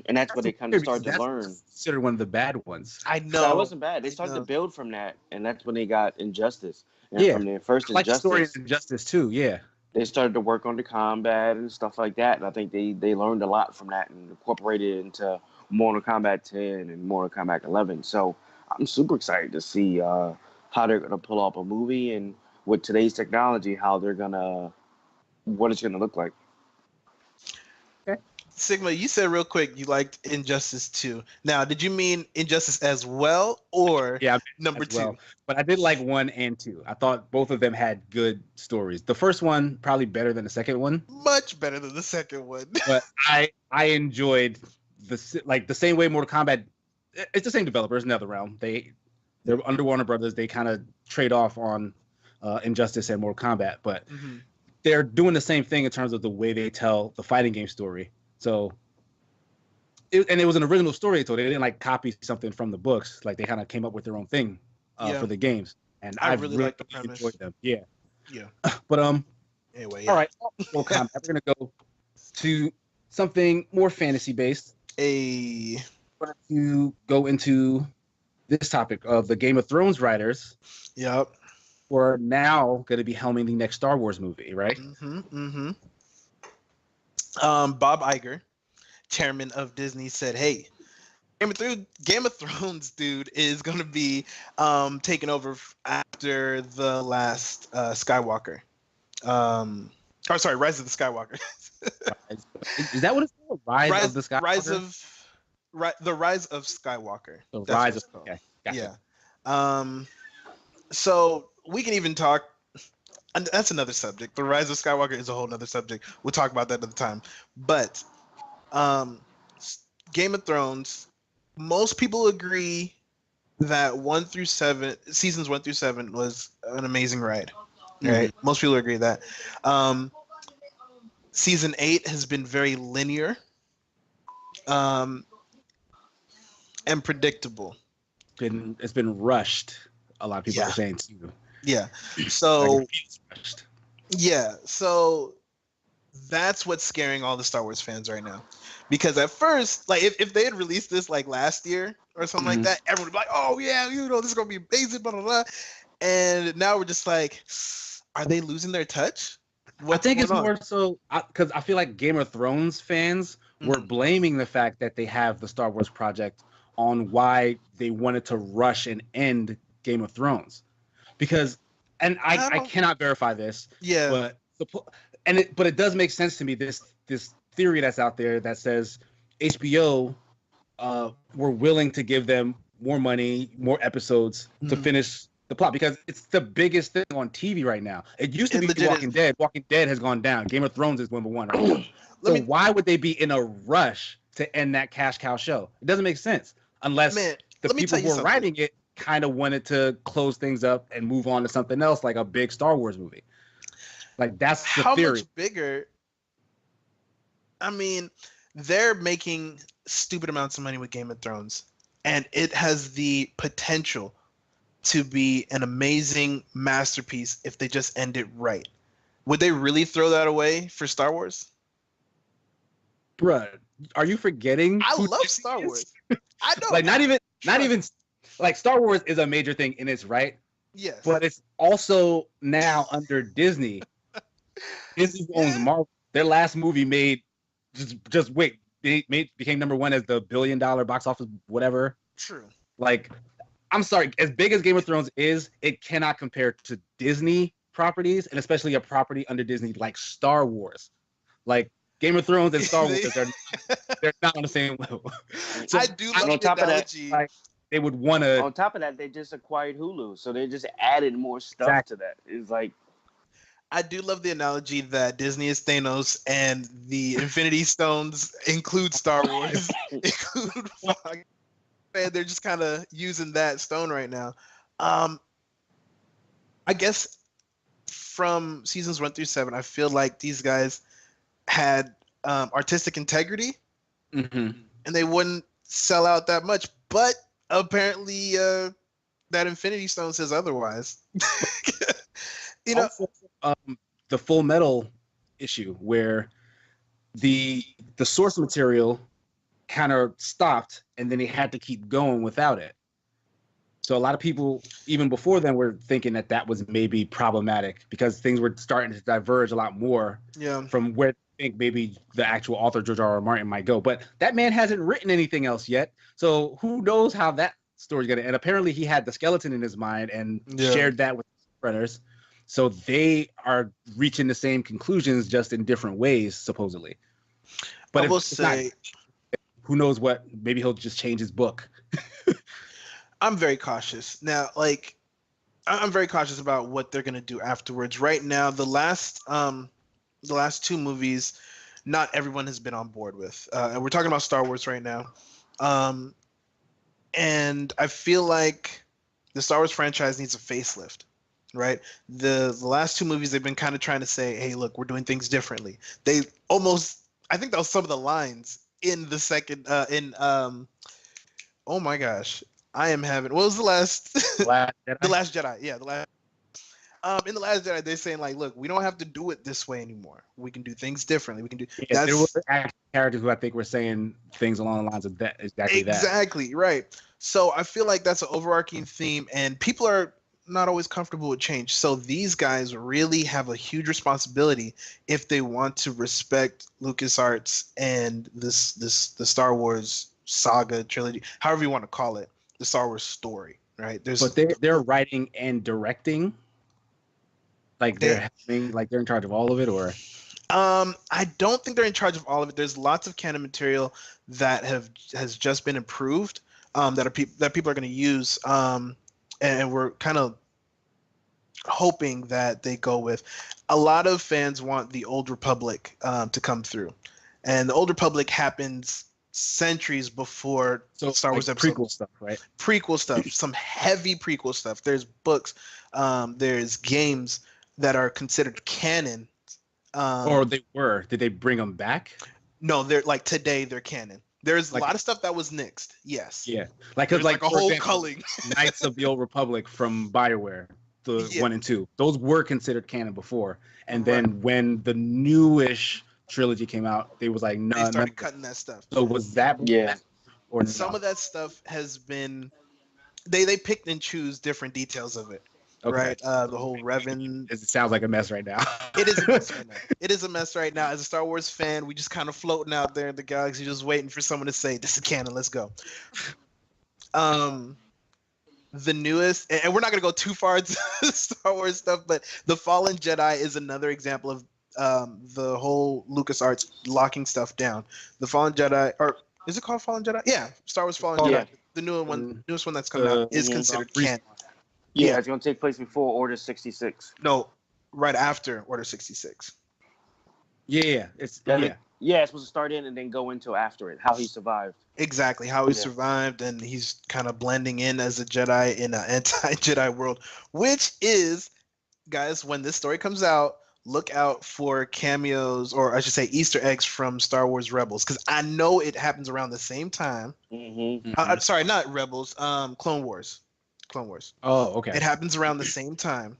And that's where that's they kind of weird because started to that's learn. considered one of the bad ones. I So that know. wasn't bad. They I started to know. build from that, and that's when they got Injustice. And Yeah, from their first I like the story in Injustice, Injustice too. Yeah, they started to work on the combat and stuff like that. And I think they learned a lot from that and incorporated it into Mortal Kombat 10 and Mortal Kombat 11. So I'm super excited to see how they're gonna pull off a movie and with today's technology, how they're gonna what it's gonna look like. okay. Sigma, you said real quick you liked Injustice 2. Now, did you mean Injustice as well or Yeah, number as 2? well. But I did like 1 and 2. I thought both of them had good stories. The first one probably better than the second one, Much better than the second one. but I enjoyed the same way Mortal Kombat. It's the same developers, NetherRealm. They're under Warner Brothers. They kind of trade off on Injustice and Mortal Kombat, but Mhm. they're doing the same thing in terms of the way they tell the fighting game story. So, it was an original story, so they didn't like copy something from the books. Like they kind of came up with their own thing Yeah. for the games, and I I really really like the premise. enjoyed them. Yeah, Yeah. but Anyway, all yeah. right, Mortal Kombat. We're gonna go to something more fantasy based. A We're going to go into this topic of the Game of Thrones writers Yep. who are now going to be helming the next Star Wars movie, right? Bob Iger, chairman of Disney, said, "Hey, Game of Thrones, dude, is going to be taken over after the last Skywalker. Rise of the Skywalker. Is that what it's called? Rise of the Skywalker? The Rise of Skywalker. The That's Rise what it's of called. Okay, gotcha. Yeah. So we can even talk. And that's another subject. The Rise of Skywalker is a whole other subject. We'll talk about that another time. But Game of Thrones, most people agree that seasons 1 through 7 was an amazing ride. Right? Most people agree that. Season 8 has been very linear and predictable. It's been rushed. A lot of people are saying too. Yeah. So Like, it's rushed. yeah. So that's what's scaring all the Star Wars fans right now. Because at first, like if they had released this like last year or something like that, everyone would be like, "Oh yeah, this is gonna be amazing," blah blah blah. And now we're just like, are they losing their touch? I think it's more so because I feel like Game of Thrones fans were blaming the fact that they have the Star Wars project on why they wanted to rush and end Game of Thrones, because, and I cannot verify this, but it does make sense to me, this theory that's out there that says HBO were willing to give them more money, more episodes to finish the plot, because it's the biggest thing on TV right now. It used to be Walking Dead. Walking Dead has gone down. Game of Thrones is number one right now. So why would they be in a rush to end that cash cow show? It doesn't make sense unless the people who are writing it kind of wanted to close things up and move on to something else, like a big Star Wars movie. Like, that's the theory. How much bigger? I mean, they're making stupid amounts of money with Game of Thrones, and it has the potential to be an amazing masterpiece if they just end it right. Would they really throw that away for Star Wars? Bruh, are you forgetting? I love Star Wars. I know. Like, not even like, Star Wars is a major thing in its right. Yes. But it's also now under Disney. Disney owns Marvel. Their last movie became number one as the $1 billion box office, whatever. True. Like, I'm sorry, as big as Game of Thrones is, it cannot compare to Disney properties, and especially a property under Disney like Star Wars. Like, Game of Thrones and Star Wars, they're not on the same level. So, I do love the analogy. Like, they would want to. On top of that, they just acquired Hulu, so they just added more stuff to that. It's like, I do love the analogy that Disney is Thanos and the Infinity Stones include Star Wars, include Fox, and they're just kind of using that stone right now. I guess from seasons 1 through 7, I feel like these guys had artistic integrity, Mm-hmm. and they wouldn't sell out that much. But apparently, that Infinity Stone says otherwise. You know, also, the Full Metal issue where the source material kind of stopped, and then they had to keep going without it. So a lot of people, even before then, were thinking that was maybe problematic because things were starting to diverge a lot more from where they think maybe the actual author George R. R. Martin might go. But that man hasn't written anything else yet, so who knows how that story's gonna end? Apparently, he had the skeleton in his mind and shared that with the runners, so they are reaching the same conclusions just in different ways, supposedly. But I will say, who knows what? Maybe he'll just change his book. I'm very cautious now. Like, I'm very cautious about what they're gonna do afterwards. Right now, the last two movies, not everyone has been on board with, and we're talking about Star Wars right now. And I feel like the Star Wars franchise needs a facelift, right? The last two movies, they've been kind of trying to say, "Hey, look, we're doing things differently." They almost, I think that was some of the lines in the second, oh my gosh. I am having. What was the last? The Last Jedi. Yeah, the last. In the Last Jedi, they're saying like, look, we don't have to do it this way anymore. We can do things differently. We can do. Yeah, there were characters who I think were saying things along the lines of that. Exactly right. So I feel like that's an overarching theme, and people are not always comfortable with change. So these guys really have a huge responsibility if they want to respect LucasArts and the Star Wars saga trilogy, however you want to call it. The Star Wars story, right? But they're writing and directing, like they're in charge of all of it, or I don't think they're in charge of all of it. There's lots of canon material that has just been improved, that people are going to use, and we're kind of hoping that they go with. A lot of fans want the Old Republic to come through, and the Old Republic happens centuries before Star Wars episode. Prequel stuff, right? Prequel stuff, some heavy prequel stuff. There's books, there's games that are considered canon. Or they were. Did they bring them back? No, they're like today they're canon. There's a lot of stuff that was nixed. Yes. Yeah. Like a whole culling. Knights of the Old Republic from BioWare, the 1 and 2. Those were considered canon before. And then when the newish trilogy came out, they was like, no, they started cutting that stuff. So was that or some of that stuff has been they picked and choose different details of it. Okay. Right? The whole Revan. It sounds like a mess right now. It is a mess right now. It is a mess right now. As a Star Wars fan, we just kind of floating out there in the galaxy, just waiting for someone to say, "This is canon. Let's go." The newest, and we're not gonna go too far into Star Wars stuff, but the Fallen Jedi is another example of the whole LucasArts locking stuff down. The Fallen Jedi, or is it called Fallen Jedi? Yeah, Star Wars Fallen Jedi. The newest one that's coming out is considered canon. Yeah, it's gonna take place before Order 66. No, right after Order 66. Yeah, it's it's supposed to start in and then go into after it. How he survived. Exactly, how he survived, and he's kind of blending in as a Jedi in an anti-Jedi world, which is, guys, when this story comes out, look out for cameos, or I should say Easter eggs from Star Wars Rebels, because I know it happens around the same time. Sorry, not Rebels, Clone Wars. Clone Wars. Oh, okay. It happens around the same time.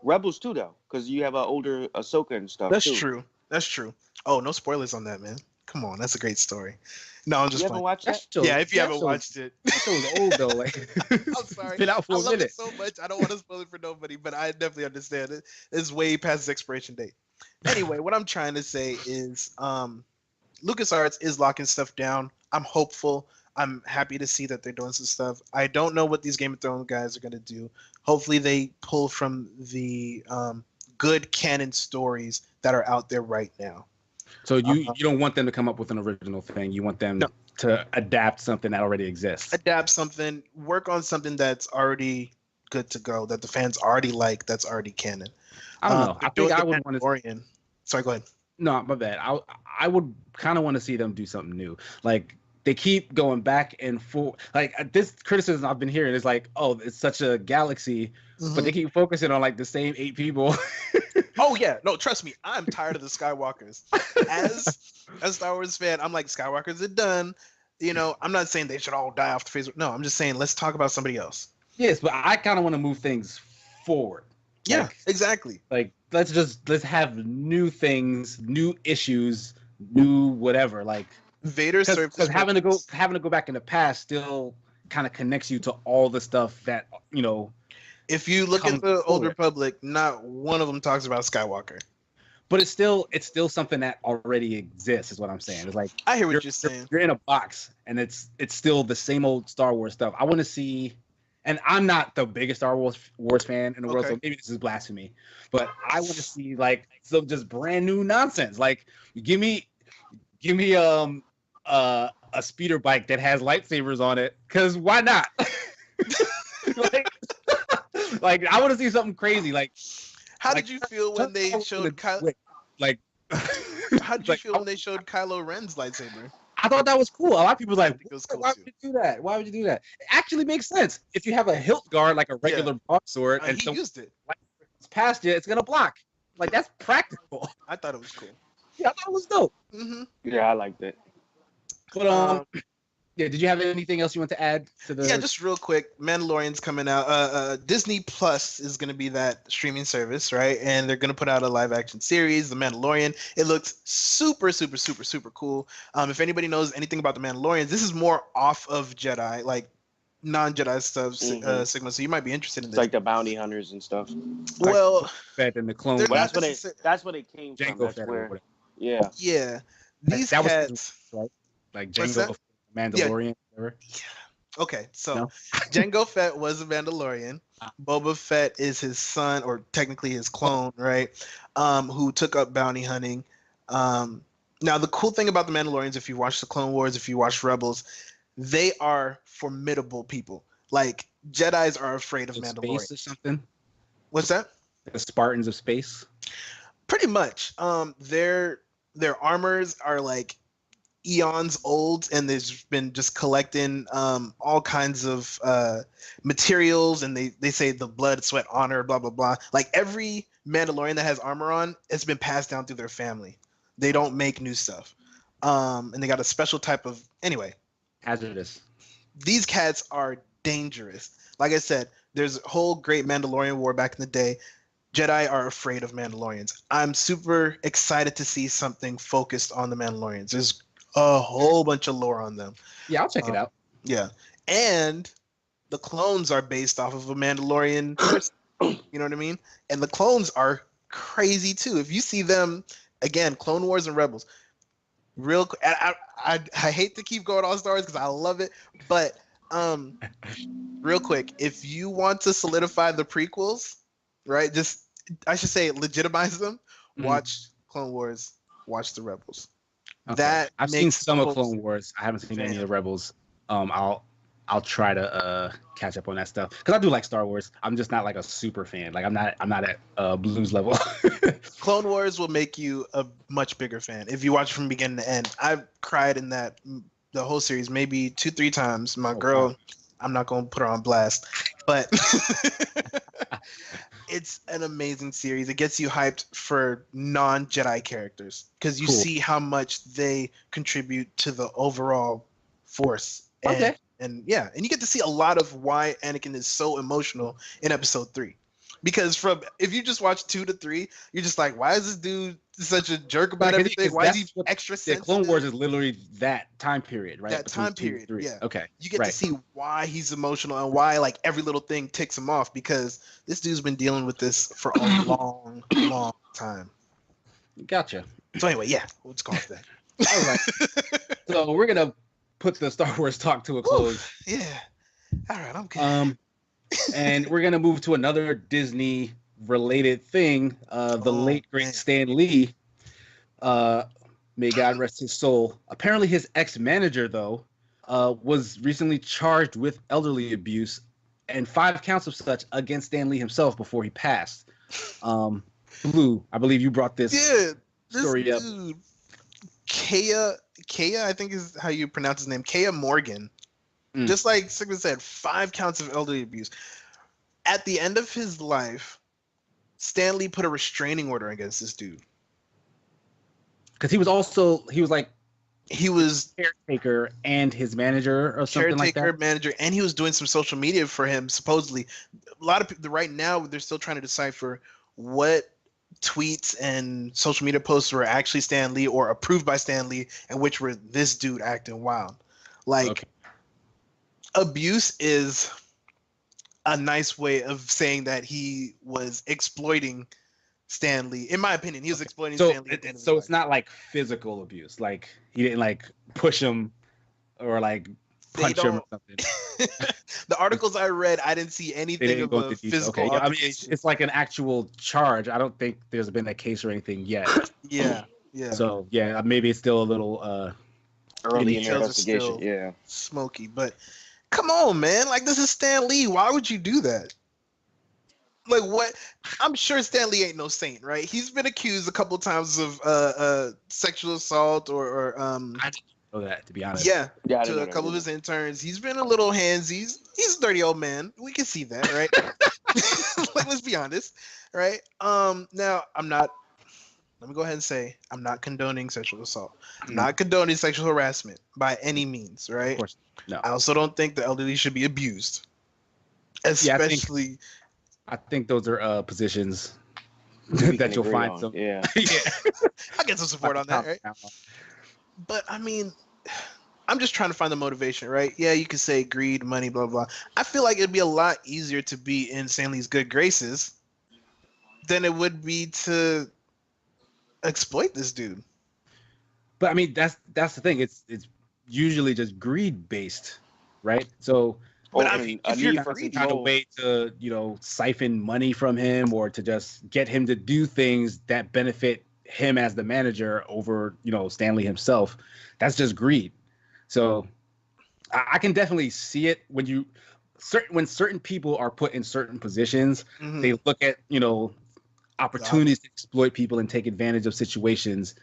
Rebels too, though, because you have an older Ahsoka and stuff. That's true. That's true. Oh, no spoilers on that, man. Come on, that's a great story. No, I'm just. You haven't watched that? Yeah, if you haven't watched it. That show was old though. Like, I'm sorry. It's been out for I a love minute. it so much. I don't want to spoil it for nobody, but I definitely understand it. It's way past its expiration date. Anyway, what I'm trying to say is, LucasArts is locking stuff down. I'm hopeful. I'm happy to see that they're doing some stuff. I don't know what these Game of Thrones guys are going to do. Hopefully they pull from the good canon stories that are out there right now. So you don't want them to come up with an original thing. You want them to adapt something that already exists. Adapt something. Work on something that's already good to go, that the fans already like, that's already canon. I don't know. I think I would want to... Sorry, go ahead. No, my bad. I would kind of want to see them do something new. Like, they keep going back and forth. Like this criticism I've been hearing is like, oh, it's such a galaxy, but they keep focusing on like the same 8 people. Oh yeah, no, trust me, I'm tired of the Skywalkers. As a Star Wars fan, I'm like, Skywalkers are done. You know, I'm not saying they should all die off the face. No, I'm just saying let's talk about somebody else. Yes, but I kind of want to move things forward. Yeah, like, exactly. Like let's have new things, new issues, new whatever. Like Vader served because having to go back in the past still kind of connects you to all the stuff that you know. If you look at the Old Republic, not one of them talks about Skywalker. But it's still something that already exists, is what I'm saying. It's like I hear what you're saying. You're in a box, and it's still the same old Star Wars stuff. I want to see, and I'm not the biggest Star Wars fan in the world, so maybe this is blasphemy. But I want to see like some just brand new nonsense. Like give me a speeder bike that has lightsabers on it, because why not? like I want to see something crazy. Like, how did you feel when they showed Kylo? Like, how did you feel when they showed Kylo Ren's lightsaber? I thought that was cool. A lot of people were like, cool why would you do that? Why would you do that? It actually makes sense. If you have a hilt guard like a regular broadsword, and he used it past you, it's gonna block. Like that's practical. I thought it was cool. Yeah, I thought it was dope. Yeah, I liked it. But yeah, did you have anything else you want to add to the? Yeah, just real quick. Mandalorian's coming out. Disney Plus is going to be that streaming service, right? And they're going to put out a live action series, The Mandalorian. It looks super, super, super, super cool. If anybody knows anything about The Mandalorian, this is more off of Jedi, like non-Jedi stuff, Sigma. So you might be interested in this. It's like the bounty hunters and stuff. Well, Fett and the Clone. Well, that's what it came from. That's where. Yeah. Yeah. These cats, right? Like Jango. Mandalorian, whatever. Yeah. Okay, so Jango Fett was a Mandalorian. Boba Fett is his son, or technically his clone, right? Who took up bounty hunting. Now, the cool thing about the Mandalorians, if you watch the Clone Wars, if you watch Rebels, they are formidable people. Like Jedis are afraid of Mandalorians. Space or something. What's that? The Spartans of space. Pretty much. Their armors are like eons old, and they've been just collecting all kinds of materials, and they say the blood, sweat, honor, blah blah blah. Like every Mandalorian that has armor on, it's been passed down through their family. They don't make new stuff, and they got a special type of hazardous. These cats are dangerous. Like I said, there's a whole great Mandalorian war back in the day. Jedi are afraid of Mandalorians. I'm super excited to see something focused on the Mandalorians. There's a whole bunch of lore on them. Yeah, I'll check it out. Yeah. And the clones are based off of a Mandalorian person. You know what I mean? And the clones are crazy too. If you see them, again, Clone Wars and Rebels, I hate to keep going on Star Wars because I love it, but real quick, if you want to solidify the prequels, right, I should say legitimize them, watch Clone Wars, watch the Rebels. Okay. I've seen some of Clone Wars. I haven't seen any of the Rebels. I'll try to catch up on that stuff because I do like Star Wars. I'm just not like a super fan. Like I'm not at Blues level. Clone Wars will make you a much bigger fan if you watch from beginning to end. I've cried in the whole series maybe 2-3 times. My girl, I'm not gonna put her on blast, but it's an amazing series. It gets you hyped for non-Jedi characters because you see how much they contribute to the overall force. And you get to see a lot of why Anakin is so emotional in episode 3. Because if you just watch 2 to 3, you're just like, why is this dude such a jerk about everything? Why is he extra sensitive? Clone Wars is literally that time period, right? That time period, yeah. Okay. You get to see why he's emotional and why like every little thing ticks him off because this dude's been dealing with this for a long, long time. Gotcha. So anyway, let's go off that. All right. So we're gonna put the Star Wars talk to a close. Yeah. All right, I'm good. And we're gonna move to another Disney related thing. The late great Stan Lee, may God rest his soul. Apparently his ex-manager though was recently charged with elderly abuse and 5 counts of such against Stan Lee himself before he passed. Blue, I believe you brought this story up. Kaya Kaya, I think is how you pronounce his name, Kaya Morgan. Just like Sigmund said, 5 counts of elderly abuse. At the end of his life, Stan Lee put a restraining order against this dude. Because he was caretaker and his manager or something like that. Caretaker, manager, and he was doing some social media for him, supposedly. A lot of people, right now, they're still trying to decipher what tweets and social media posts were actually Stan Lee or approved by Stan Lee and which were this dude acting wild. Like, abuse is a nice way of saying that he was exploiting Stan Lee. In my opinion, he was exploiting Stan Lee. So it's not like physical abuse. Like, he didn't like push him or like punch him or something. The articles I read, I didn't see anything about physical. I mean, it's like an actual charge. I don't think there's been a case or anything yet. Yeah. So yeah, maybe it's still a little early in the investigation. Yeah, smoky. But come on, man! Like, this is Stan Lee. Why would you do that? Like, what? I'm sure Stan Lee ain't no saint, right? He's been accused a couple times of sexual assault or I didn't know that, to be honest. Yeah, to a couple of his interns. He's been a little handsy. He's a dirty old man. We can see that, right? Like, let's be honest, right? Now, let me go ahead and say, I'm not condoning sexual assault. I'm not condoning sexual harassment by any means, right? Of course, no. I also don't think the elderly should be abused. Especially... I think those are positions that you'll find on. some. Yeah. I get some support on that, right? But I mean, I'm just trying to find the motivation, right? Yeah, you could say greed, money, blah, blah. I feel like it'd be a lot easier to be in Stan Lee's good graces than it would be to exploit this dude. But I mean, that's the thing. It's usually just greed based, right? So. But I mean, if you're find a way to, siphon money from him or to just get him to do things that benefit him as the manager over, Stan Lee himself, that's just greed. So I can definitely see it when certain people are put in certain positions, they look at, opportunities to exploit people and take advantage of situations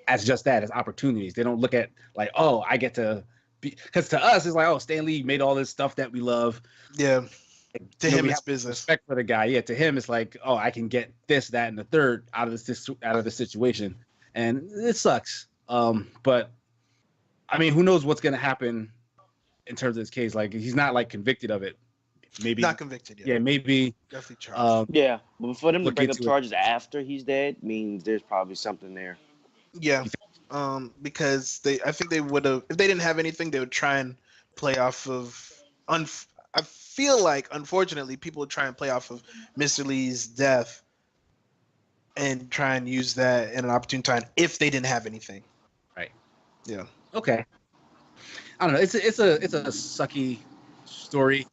as just that, as opportunities. They don't look at like, oh, I get to. Because to us, it's like, oh, Stan Lee made all this stuff that we love. Yeah. To him, it's business. Respect for the guy. Yeah. To him, it's like, oh, I can get this, that, and the third out of the situation, and it sucks. But I mean, who knows what's gonna happen in terms of this case? Like, he's not like convicted of it. Maybe not convicted yet. Yeah, maybe definitely charged. Yeah, but for them to bring up charges after he's dead means there's probably something there. Yeah. Because I think they would have, if they didn't have anything, they would try and play off of. I feel like, unfortunately, people would try and play off of Mr. Lee's death and try and use that in an opportune time if they didn't have anything. Right. Yeah. Okay. I don't know. It's a sucky story.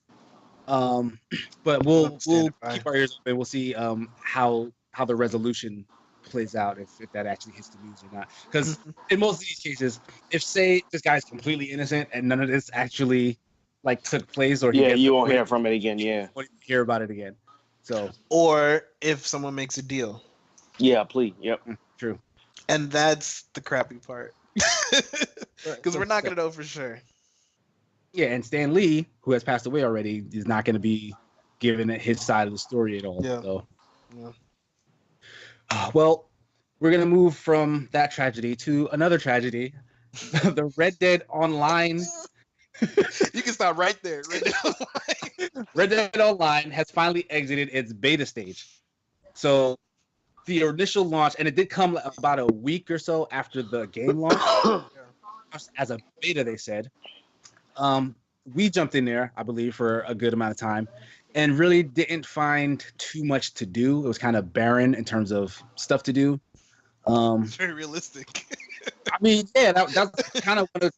But we'll keep our ears open. We'll see how the resolution plays out, if that actually hits the news or not. Because in most of these cases, if say this guy's completely innocent and none of this actually like took place, or you won't hear from it again. Yeah, won't hear about it again. So, or if someone makes a deal. Yeah, please. Yep. True. And that's the crappy part, because we're not gonna know for sure. Yeah, and Stan Lee, who has passed away already, is not going to be given his side of the story at all. Yeah. So. Yeah. Well, we're going to move from that tragedy to another tragedy. The Red Dead Online. You can stop right there. Red Dead Online has finally exited its beta stage. So the initial launch, and it did come about a week or so after the game launch, as a beta, they said. We jumped in there, I believe, for a good amount of time. And really didn't find too much to do. It was kind of barren in terms of stuff to do. It's very realistic. I mean, yeah, that's kind of one of,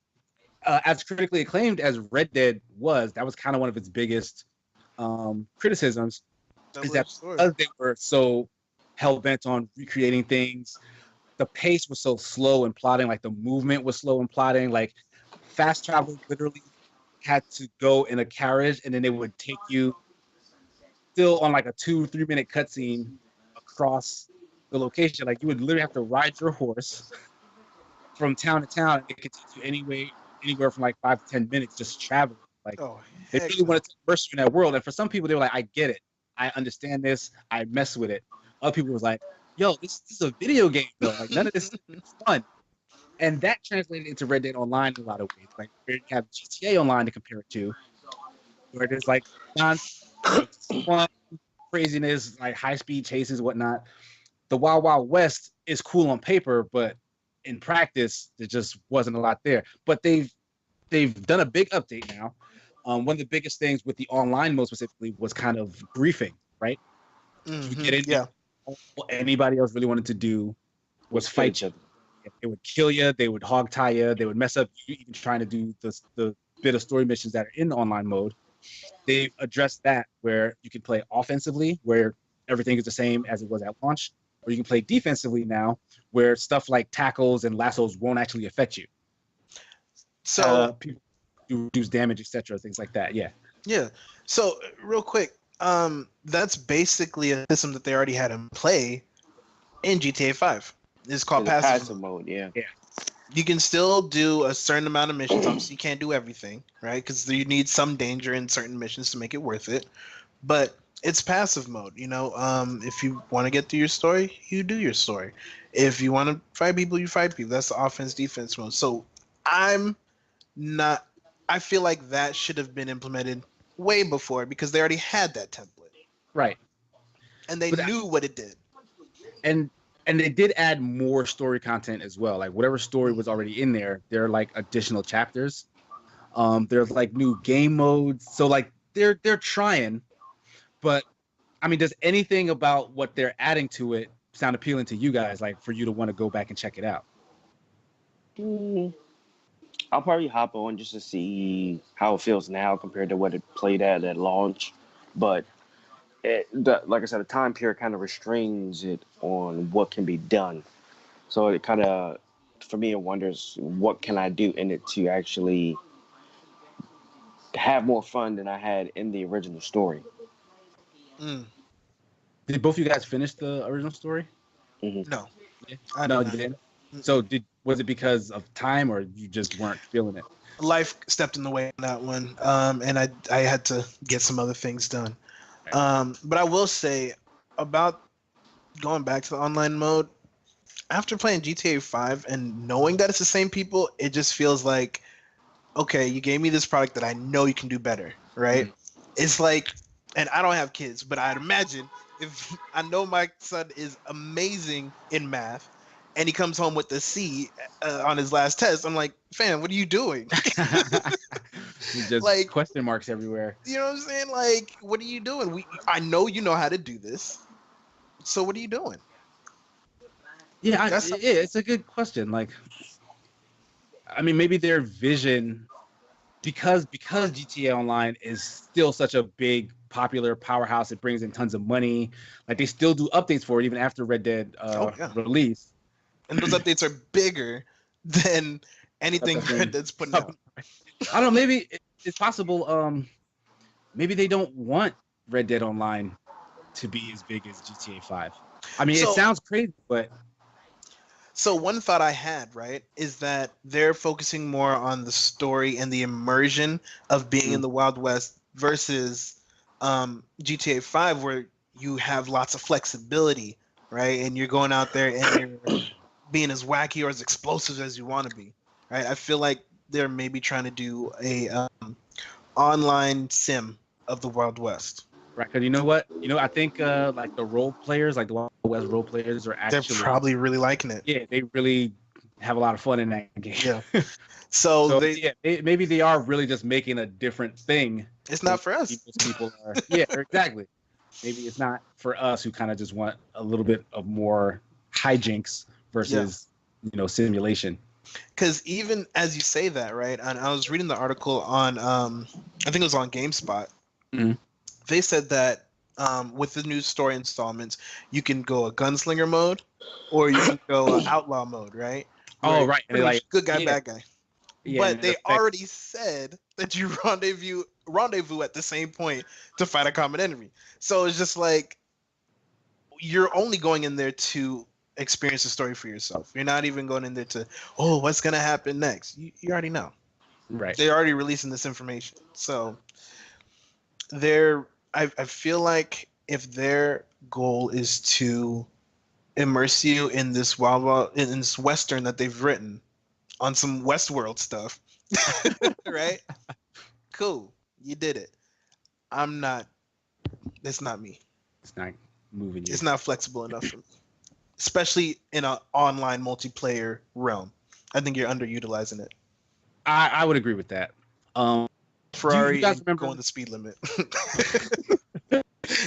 as critically acclaimed as Red Dead was, that was kind of one of its biggest criticisms. Is that because they were so hell-bent on recreating things, the pace was so slow in plotting, like the movement was slow in plotting, like fast travel literally had to go in a carriage and then they would take you still on like a 2-3 minute cutscene across the location. Like, you would literally have to ride your horse from town to town. It could take you anywhere from like 5 to 10 minutes just traveling. Like Oh, they heck really no. wanted to immerse you in that world. And for some people, they were like, I get it. I understand this. I mess with it. Other people was like, yo, this is a video game though. Like none of this is fun. And that translated into Red Dead Online in a lot of ways. Like you have GTA Online to compare it to, where there's like fun, craziness, like high speed chases, whatnot. The Wild Wild West is cool on paper, but in practice, there just wasn't a lot there. But they've done a big update now. One of the biggest things with the online mode specifically was kind of griefing, right? You get in, Yeah. all anybody else really wanted to do was fight each other. They would kill you, they would hog tie you, they would mess up you even trying to do the bit of story missions that are in the online mode. They've addressed that where you can play offensively, where everything is the same as it was at launch, or you can play defensively now, where stuff like tackles and lassos won't actually affect you. So people reduce damage, etc., things like that. Yeah. Yeah. So real quick, that's basically a system that they already had in play in GTA 5. It's called passive mode. Yeah. You can still do a certain amount of missions. Obviously, you can't do everything, right? Because you need some danger in certain missions to make it worth it. But it's passive mode. You know, if you want to get through your story, you do your story. If you want to fight people, you fight people. That's the offense defense mode. So I'm not. I feel like that should have been implemented way before because they already had that template. Right. And they knew what it did. And they did add more story content as well. Like whatever story was already in there, there are like additional chapters. There's like new game modes. So like they're trying, but I mean, does anything about what they're adding to it sound appealing to you guys? Like for you to want to go back and check it out? I'll probably hop on just to see how it feels now compared to what it played at launch. But like I said, the time period kind of restrains it on what can be done. So it kind of, for me, it wonders what can I do in it to actually have more fun than I had in the original story. Did both of you guys finish the original story? Mm-hmm. No. Yeah. No, you didn't. So was it because of time or you just weren't feeling it? Life stepped in the way on that one, and I had to get some other things done. But I will say about going back to the online mode, after playing GTA 5 and knowing that it's the same people, it just feels like, okay, you gave me this product that I know you can do better, right? It's like, and I don't have kids, but I'd imagine if I know my son is amazing in math and he comes home with a C on his last test, I'm like, fam, what are you doing? Just like question marks everywhere. You know what I'm saying? Like, what are you doing? I know you know how to do this. So what are you doing? Yeah, it's a good question. Like, I mean, maybe their vision, because GTA Online is still such a big, popular powerhouse. It brings in tons of money. Like, they still do updates for it even after Red Dead release. And those updates are bigger than anything Red Dead's putting out. I don't know. Maybe it's possible. Maybe they don't want Red Dead Online to be as big as GTA 5. I mean, it sounds crazy, but. So one thought I had, right, is that they're focusing more on the story and the immersion of being in the Wild West versus GTA 5, where you have lots of flexibility, right? And you're going out there and you're being as wacky or as explosive as you want to be, right? I feel like they're maybe trying to do a online sim of the Wild West. Right, because you know what? I think like the role players, like the Wild West role players, are actually they're probably really liking it. Yeah, they really have a lot of fun in that game. Yeah. So maybe they are really just making a different thing. It's not for us. People are, yeah, exactly. Maybe it's not for us who kind of just want a little bit of more hijinks versus simulation. Because even as you say that, right? And I was reading the article on I think it was on GameSpot. Mm-hmm. They said that with the new story installments, you can go a gunslinger mode, or you can go outlaw mode, right? Oh, right. Like good guy, bad guy. Yeah, but they already said that you rendezvous at the same point to fight a common enemy. So it's just like you're only going in there to experience the story for yourself. You're not even going in there to, oh, what's gonna happen next? You already know. Right. They're already releasing this information. So I feel like if their goal is to immerse you in this in this Western that they've written on some Westworld stuff, right? Cool. You did it. I'm not. It's not me. It's not moving you. It's not flexible enough for me, especially in an online multiplayer realm. I think you're underutilizing it. I would agree with that. Ferrari you guys remember going the speed limit.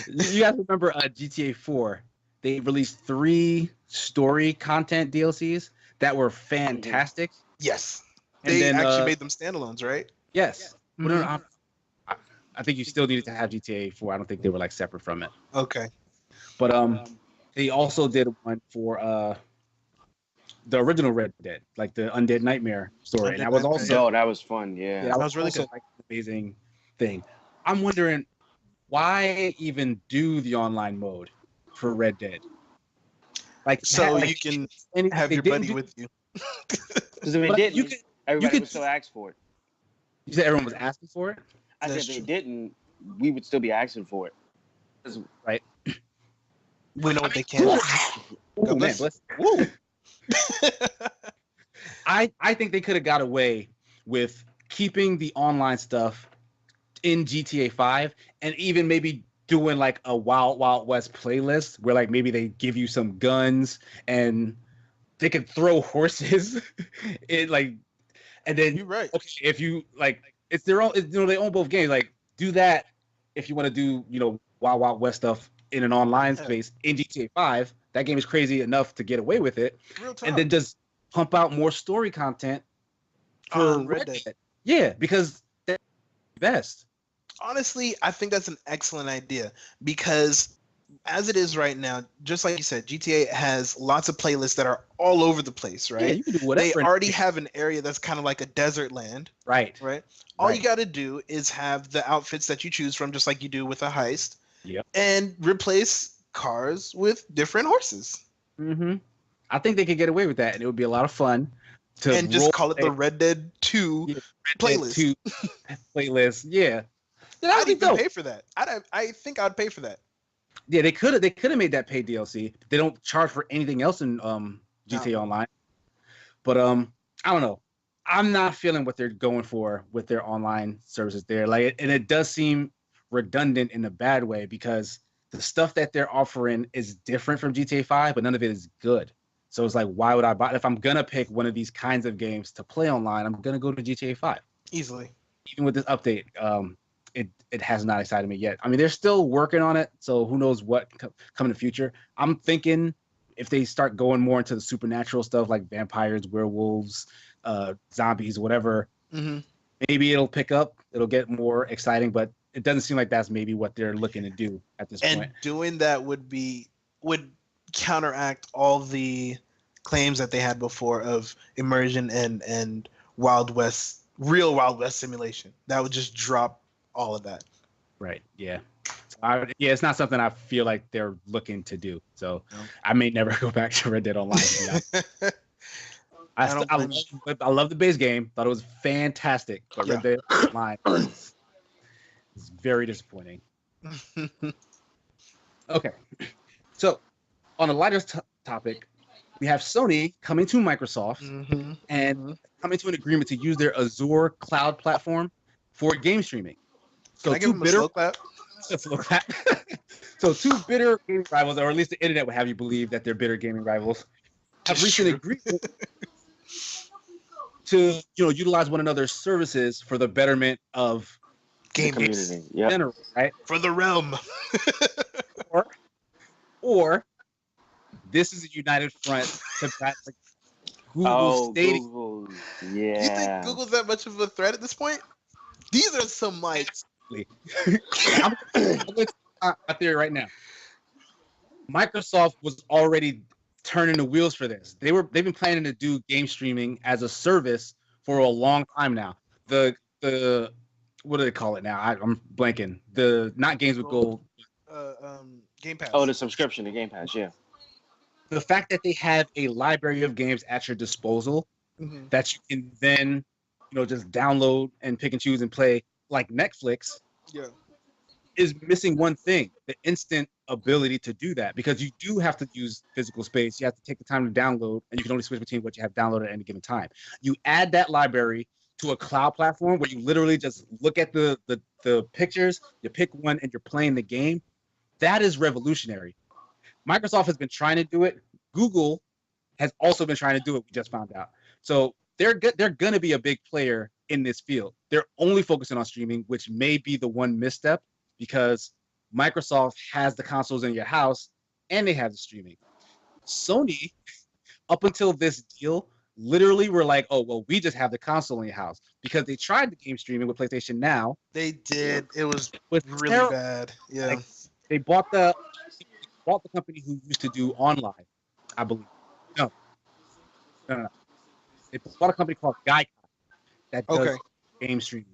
You guys remember GTA 4? They released 3 story content DLCs that were fantastic. Yes. And They then, actually made them standalones, right? Yes. Mhm. But I think you still needed to have GTA 4. I don't think they were like separate from it. Okay. But they also did one for the original Red Dead, like the Undead Nightmare story. And that was also that was fun. Yeah, that was really also, good. like, an amazing thing. I'm wondering why even do the online mode for Red Dead? Like, So you can have your buddy with you. Because if it didn't, everybody would still ask for it. You said everyone was asking for it? I said if they didn't, we would still be asking for it. Right. We know what they can. Ooh, man, woo. I think they could have got away with keeping the online stuff in GTA 5 and even maybe doing like a Wild Wild West playlist where like maybe they give you some guns and they could throw horses in like, and then You're right. Okay, if you like, it's their own. They own both games. Like, do that if you want to do Wild Wild West stuff in an online space in GTA 5. That game is crazy enough to get away with it, Real talk. and then just pump out more story content for Red Dead. Yeah, because that's the best. Honestly, I think that's an excellent idea because as it is right now, just like you said, GTA has lots of playlists that are all over the place, right? Yeah, you can do whatever. They already have an area that's kind of like a desert land. Right. All you got to do is have the outfits that you choose from, just like you do with a heist. Yep. And replace cars with different horses. Mm-hmm. I think they could get away with that, and it would be a lot of fun. And just call it the Red Dead 2 playlist. Playlist, yeah. I'd even pay for that. I think I'd pay for that. Yeah, they could have made that paid DLC. They don't charge for anything else in GTA Online. But I don't know. I'm not feeling what they're going for with their online services there. Like, and it does seem redundant in a bad way because the stuff that they're offering is different from GTA 5, but none of it is good. So it's like, why would I buy it? If I'm gonna pick one of these kinds of games to play online, I'm gonna go to GTA 5. Easily. Even with this update, it has not excited me yet. I mean, they're still working on it, so who knows what come in the future. I'm thinking if they start going more into the supernatural stuff like vampires, werewolves, zombies, whatever, maybe it'll pick up. It'll get more exciting, but it doesn't seem like that's maybe what they're looking to do at this point. And doing that would counteract all the claims that they had before of immersion and Wild West, real Wild West simulation. That would just drop all of that. Right. Yeah. It's not something I feel like they're looking to do. So I may never go back to Red Dead Online. I love the base game. Thought it was fantastic. But Red Dead Online is very disappointing. Okay. So on a lighter topic, we have Sony coming to Microsoft and coming to an agreement to use their Azure cloud platform for game streaming. So Can I give them a slow clap? So two bitter gaming rivals, or at least the internet would have you believe that they're bitter gaming rivals, have reached an agreement to utilize one another's services for the betterment of gaming in general, right? For the realm. or this is a united front to back Google Stadia. Google. Yeah. You think Google's that much of a threat at this point? These are some I'm going to out there right now. Microsoft was already turning the wheels for this. They've been planning to do game streaming as a service for a long time now. The what do they call it now? I'm blanking. The not games with gold. Game Pass. Oh, the subscription to Game Pass, yeah. the fact that they have a library of games at your disposal that you can then, just download and pick and choose and play like Netflix. Yeah. Is missing one thing, the instant ability to do that, because you do have to use physical space. You have to take the time to download, and you can only switch between what you have downloaded at any given time. You add that library to a cloud platform where you literally just look at the pictures, you pick one, and you're playing the game. That is revolutionary. Microsoft has been trying to do it. Google has also been trying to do it. We just found out. So they're going to be a big player in this field. They're only focusing on streaming, which may be the one misstep, because Microsoft has the consoles in your house and they have the streaming. Sony, up until this deal, literally were like, oh, well, we just have the console in your house, because they tried the game streaming with PlayStation Now. They did. It was really terrible. bad. Yeah. Like, they bought the company who used to do online, I believe. No. They bought a company called Gaika that does game streaming,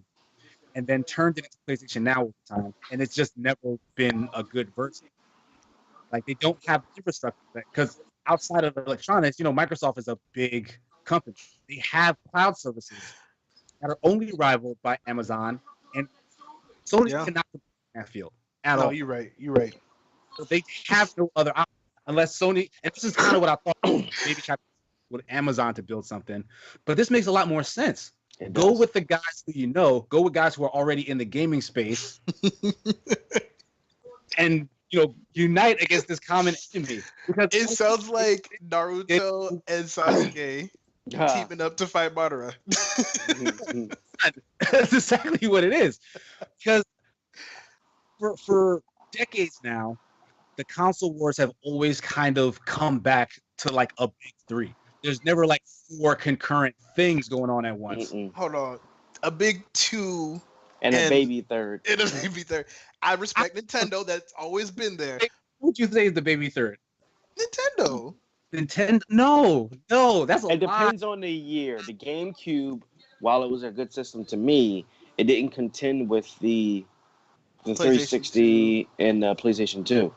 and then turned it into PlayStation Now over time, and it's just never been a good version. Like, they don't have infrastructure, because outside of electronics, Microsoft is a big company. They have cloud services that are only rivaled by Amazon, and Sony cannot compete in that field at all. You're right. You're right. So they have no other option unless Sony, and this is kind of what I thought, maybe try with Amazon to build something, but this makes a lot more sense. Go with the guys who go with guys who are already in the gaming space, and unite against this common enemy. Because it sounds like Naruto and Sasuke teaming up to fight Madara. That's exactly what it is. Because for decades now, the console wars have always kind of come back to like a big three. There's never like four concurrent things going on at once. Hold on. A big two and a baby third. And a baby third. I respect Nintendo. That's always been there. What would you say is the baby third? Nintendo. No. That's a It depends on the year. The GameCube, while it was a good system to me, it didn't contend with the 360 and the PlayStation 2.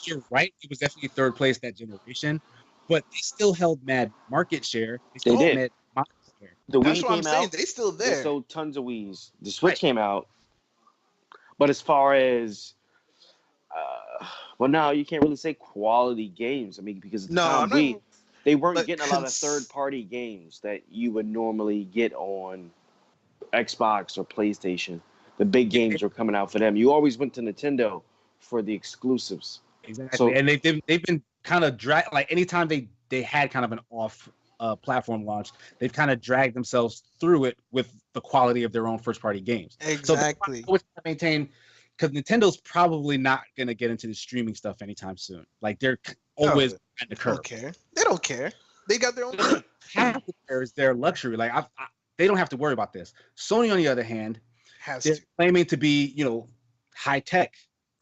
You're right. It was definitely third place that generation, but they still held mad market share. They did. Mad market share. The That's Wii what I'm came saying. out. They still there. They sold tons of Wiis. The Switch came out. But as far as now you can't really say quality games. I mean, because at the time they weren't getting a lot of third-party games that you would normally get on Xbox or PlayStation. The big games were coming out for them. You always went to Nintendo for the exclusives. Exactly, so, and they've been kind of like anytime they had kind of an off platform launch, they've kind of dragged themselves through it with the quality of their own first-party games. Exactly. So I maintain. Because Nintendo's probably not going to get into the streaming stuff anytime soon. Like, they're always behind the curve. They don't care. They got their own thing. Half the care is their luxury. Like, they don't have to worry about this. Sony, on the other hand, they're claiming to be, high tech,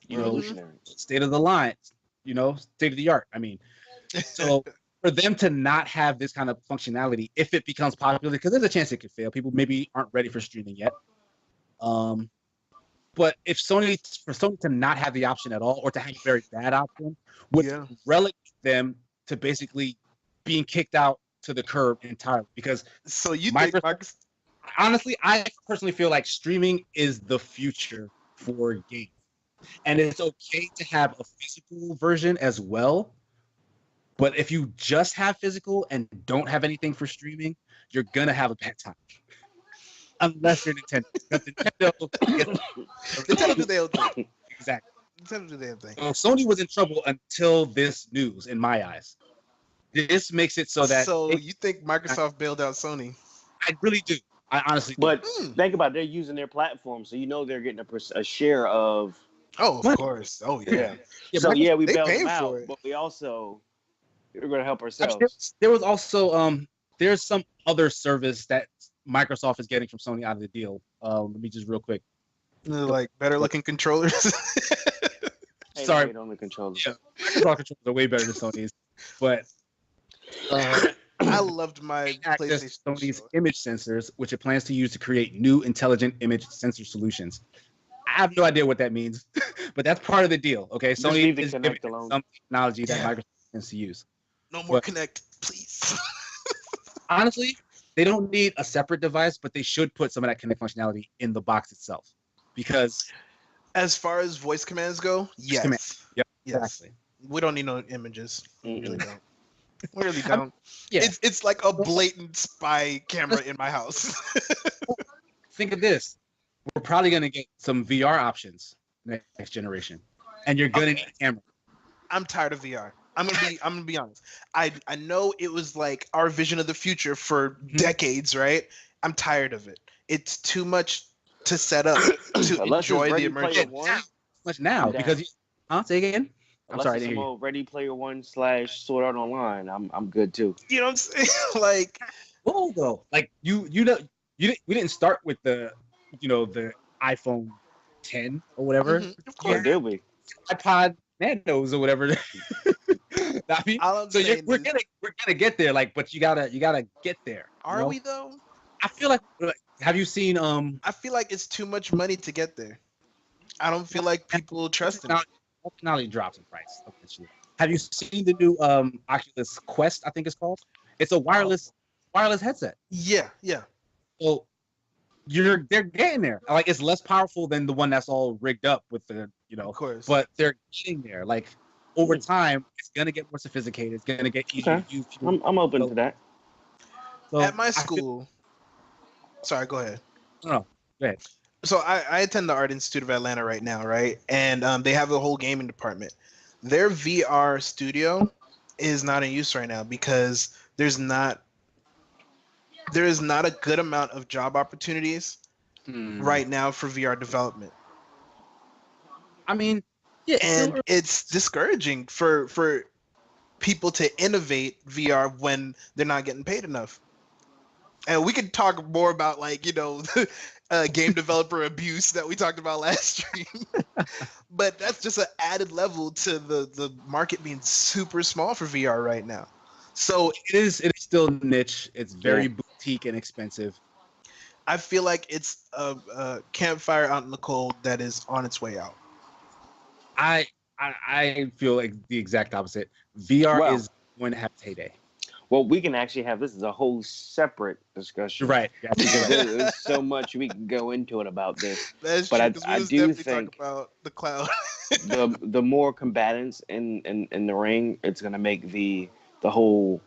revolutionary, state of the line, state of the art. I mean, so for them to not have this kind of functionality, if it becomes popular, because there's a chance it could fail. People maybe aren't ready for streaming yet. But for Sony to not have the option at all, or to have a very bad option, would relegate them to basically being kicked out to the curb entirely. Because honestly, I personally feel like streaming is the future for games, and it's okay to have a physical version as well. But if you just have physical and don't have anything for streaming, you're gonna have a bad time. Unless you're Nintendo. Nintendo do their own thing. Exactly. Nintendo do their own thing. So Sony was in trouble until this news, in my eyes. This makes it so that... So you think Microsoft bailed out Sony? I really do. I honestly do. But think about it. They're using their platform, so they're getting a share of... Oh, of course. Oh, yeah. So, we bailed them out, but we're going to help ourselves. There was also... there's some other service that Microsoft is getting from Sony out of the deal. Let me just real quick. Like better looking controllers. Sorry, on the controllers. Yeah, Microsoft controllers are way better than Sony's. But I loved my PlayStation. Sony's image sensors, which it plans to use to create new intelligent image sensor solutions. I have no idea what that means, but that's part of the deal. Okay, Sony is giving some technology that Microsoft tends to use. No more Connect, please. Honestly, they don't need a separate device, but they should put some of that Connect functionality in the box itself. Because as far as voice commands go, yes. Yep, yes. Exactly. We don't need no images. We really don't. We really I mean, don't. yeah. It's like a blatant spy camera in my house. Think of this. We're probably going to get some VR options next generation. And you're going to need a camera. I'm tired of VR. I'm gonna be honest. I know it was like our vision of the future for decades, right? I'm tired of it. It's too much to set up to enjoy the immersion. Much now because say again. I'm sorry, I didn't hear you. Ready Player One / Sword Art Online. I'm good too. You know what I'm saying? Like, whoa, though. Like we didn't start with the iPhone 10 or whatever. Of course, did we? iPod Nanos or whatever. I mean, so we're gonna get there. Like, but you gotta get there. Are we though? I feel like. Have you seen? I feel like it's too much money to get there. I don't feel like people trust it. Technology drops in price. Have you seen the new Oculus Quest? I think it's called. It's a wireless headset. Yeah. So they're getting there. Like it's less powerful than the one that's all rigged up with the Of course. But they're getting there. Like over time, it's gonna get more sophisticated. It's gonna get easier to use. I'm open to that. So at my school. Sorry, go ahead. No, go ahead. So I attend the Art Institute of Atlanta right now, right? And they have a whole gaming department. Their VR studio is not in use right now because there is not a good amount of job opportunities right now for VR development. I mean, yeah, and it's discouraging for people to innovate VR when they're not getting paid enough. And we could talk more about game developer abuse that we talked about last stream. But that's just an added level to the market being super small for VR right now. So it is still niche. It's very boutique and expensive. I feel like it's a campfire out in the cold that is on its way out. I feel like the exact opposite. VR is going to have its heyday. Well, we can actually have this as a whole separate discussion. Right. There's so much we can go into it about this. That's but true, I do think talk about the cloud. the more combatants in the ring, it's going to make the whole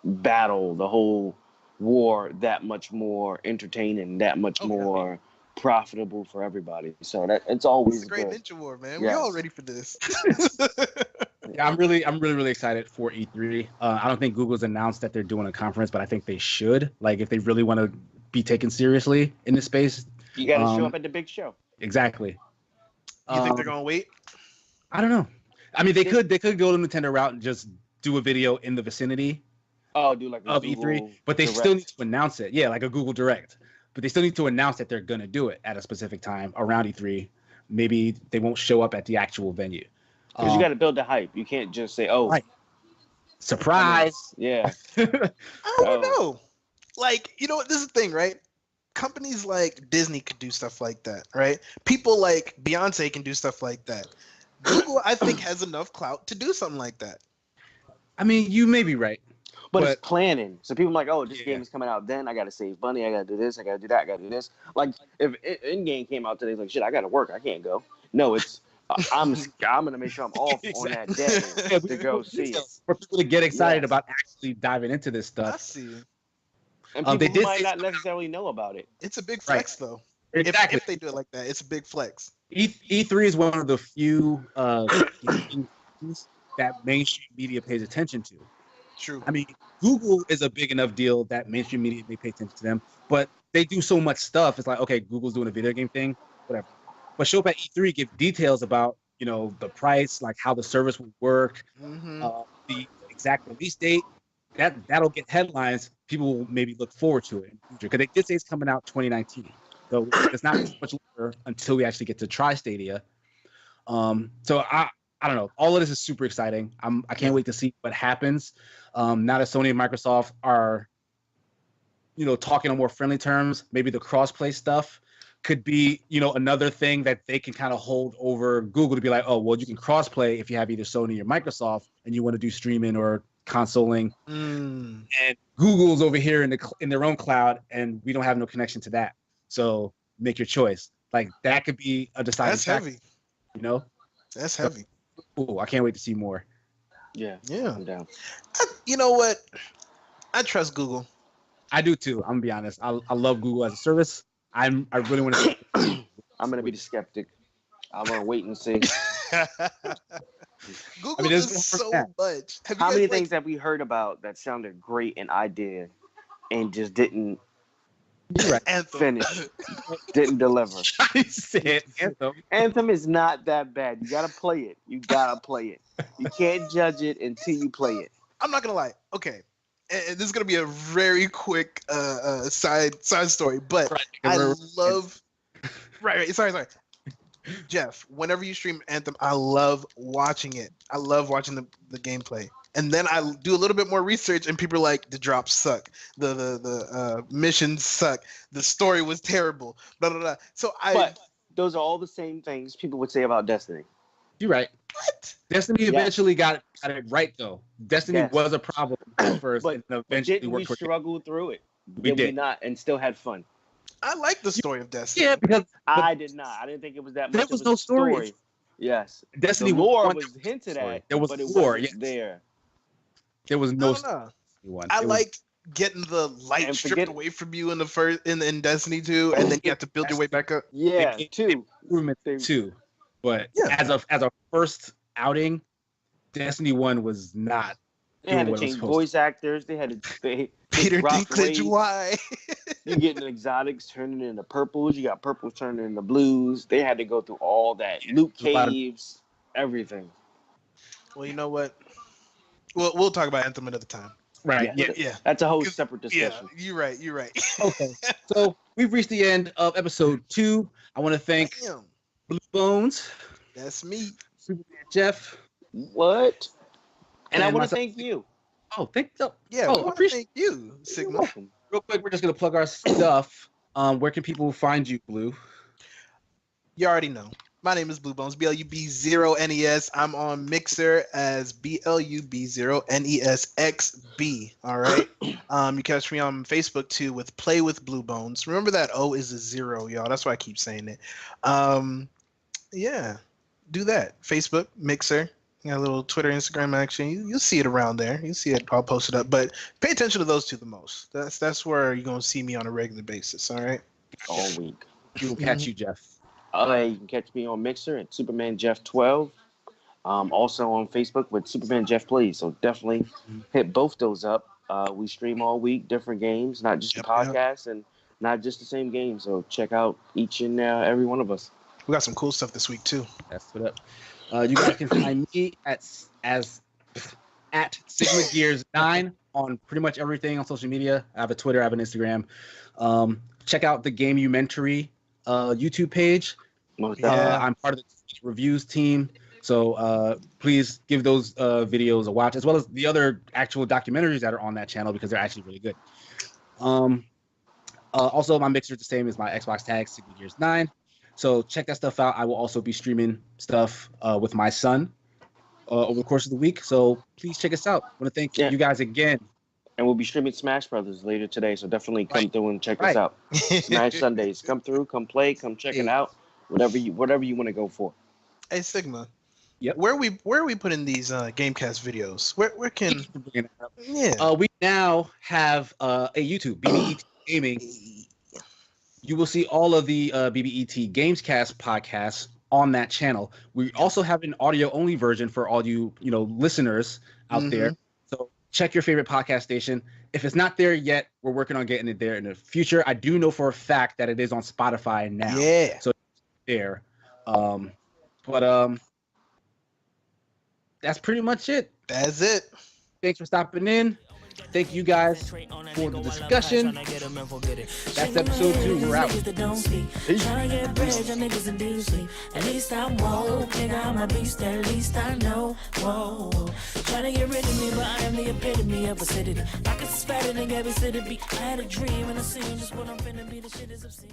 battle, the whole war that much more entertaining, that much more profitable for everybody. So that it's always a great ninja war, man. Yes. We're all ready for this. Yeah, I'm really excited for E3. I don't think Google's announced that they're doing a conference, but I think they should. Like, if they really want to be taken seriously in this space, you got to show up at the big show. Exactly. You think they're gonna wait? I don't know. I mean, they could go the Nintendo route and just do a video in the vicinity. Oh, do like a of Google E3, but they Direct. still need to announce it. Yeah, like a Google Direct. But they still need to announce that they're gonna do it at a specific time around E3. Maybe they won't show up at the actual venue. Because you got to build the hype. You can't just say, "Oh, right. Surprise!" Yeah. I don't know. Like, this is the thing, right? Companies like Disney could do stuff like that, right? People like Beyonce can do stuff like that. Google, I think, has enough clout to do something like that. I mean, you may be right. But it's planning. So people are like, oh, this game is coming out then. I got to save money. I got to do this. I got to do that. I got to do this. Like, if In-Game came out today, it's like, shit, I got to work. I can't go. No, it's, I'm going to make sure I'm off on that day to go see it. For people to get excited about actually diving into this stuff. I see. And people might not necessarily know about it. It's a big flex, though. Exactly. If they do it like that, it's a big flex. E3 is one of the few things that mainstream media pays attention to. True. I mean, Google is a big enough deal that mainstream media may pay attention to them, but they do so much stuff. It's like, okay, Google's doing a video game thing, whatever. But show up at E3, give details about, the price, like how the service will work, the exact release date. That'll get headlines. People will maybe look forward to it in the future because they did say it's coming out 2019. So it's not much longer until we actually get to Tri-Stadia. So I don't know. All of this is super exciting. I can't wait to see what happens. Now that Sony and Microsoft are, talking on more friendly terms, maybe the cross-play stuff could be, another thing that they can kind of hold over Google to be like, oh, well, you can cross-play if you have either Sony or Microsoft and you want to do streaming or consoling, and Google's over here in their own cloud, and we don't have no connection to that. So make your choice. Like that could be a deciding factor. Heavy. You know, that's heavy. Cool. I can't wait to see more. Yeah. I'm down. You know what? I trust Google. I do too. I'm gonna be honest. I love Google as a service. I really want to. I'm gonna be the skeptic. I'm gonna wait and see. Google does so much. How many things have we heard about that sounded great and I did, and just didn't finish, didn't deliver? Anthem is not that bad. You gotta play it. You can't judge it until you play it. I'm not gonna lie. Okay, and this is gonna be a very quick side story, but I love. Right. Sorry. Jeff, whenever you stream Anthem, I love watching it. I love watching the gameplay. And then I do a little bit more research, and people are like, the drops suck. The missions suck. The story was terrible. Blah, blah, blah. But those are all the same things people would say about Destiny. You're right. What? Destiny eventually got it right, though. Destiny was a problem at first. But eventually didn't we struggle through it? We did. We not, and still had fun. I like the story of Destiny. Yeah, because I did not. I didn't think it was that much. There was no story. Yes. Destiny the lore was hinted at. There was but it lore. Wasn't there. There was no. I like getting the light stripped away from you in the first in Destiny 2, and then you have to build your way back up. Yeah, two. But as a first outing, Destiny 1 was not. They had to change voice actors. They had to. Peter Dinklage, why? You getting exotics turning into purples. You got purples turning into blues. They had to go through all that. Loot caves, everything. Well, you know what? We'll talk about Anthem another time. Right. Yeah. That's a whole separate discussion. Yeah, you're right. Okay. So we've reached the end of episode 2. I want to thank Blue Bones. That's me. Superman Jeff. What? And I want to thank you. Oh, thank you. Yeah, we appreciate you, Sigma. Real quick, we're just going to plug our stuff. Where can people find you, Blue? You already know. My name is Blue Bones, BLUB0NES. I'm on Mixer as BLUB0NESXB. All right. You catch me on Facebook too with Play with Blue Bones. Remember that O is a 0, y'all. That's why I keep saying it. Yeah, do that. Facebook, Mixer. Got a little Twitter, Instagram action. You'll see it around there. You see it. I'll post it up. But pay attention to those two the most. That's where you're gonna see me on a regular basis. All right. All week. We will catch you, Jeff. You can catch me on Mixer at Superman Jeff 12. Also on Facebook with Superman Jeff Plays. So definitely hit both those up. We stream all week, different games, not just the podcast and not just the same game. So check out each and every one of us. We got some cool stuff this week too. That's what up. You guys can find me at Sigma Gears 9 on pretty much everything on social media. I have a Twitter, I have an Instagram. Check out the Gameumentary YouTube page. I'm part of the reviews team, so please give those videos a watch, as well as the other actual documentaries that are on that channel because they're actually really good. Also, my Mixer is the same as my Xbox tag, Sigma Gears 9. So check that stuff out. I will also be streaming stuff with my son over the course of the week. So please check us out. I want to thank you guys again. And we'll be streaming Smash Brothers later today. So definitely come through and check us out. Smash Sundays. Come through, come play, come check it out. Whatever you want to go for. Hey Sigma. Yep. Where are we putting these Gamecast videos? Where can? We now have a YouTube, BBET Gaming. You will see all of the BBET Games-Cast podcasts on that channel. We also have an audio-only version for all you listeners out there. So check your favorite podcast station. If it's not there yet, we're working on getting it there in the future. I do know for a fact that it is on Spotify now. Yeah. So it's there. That's pretty much it. That's it. Thanks for stopping in. Thank you guys for the discussion. That's episode 2. We're out. Peace. At least I'm woke, nigga, I'm a beast, at least I know. Whoa, trying to get rid of me, but I am the epitome of acidity. I could spell it and get it to be. I had a dream and I seen just what I'm finna be, the shit is obscene.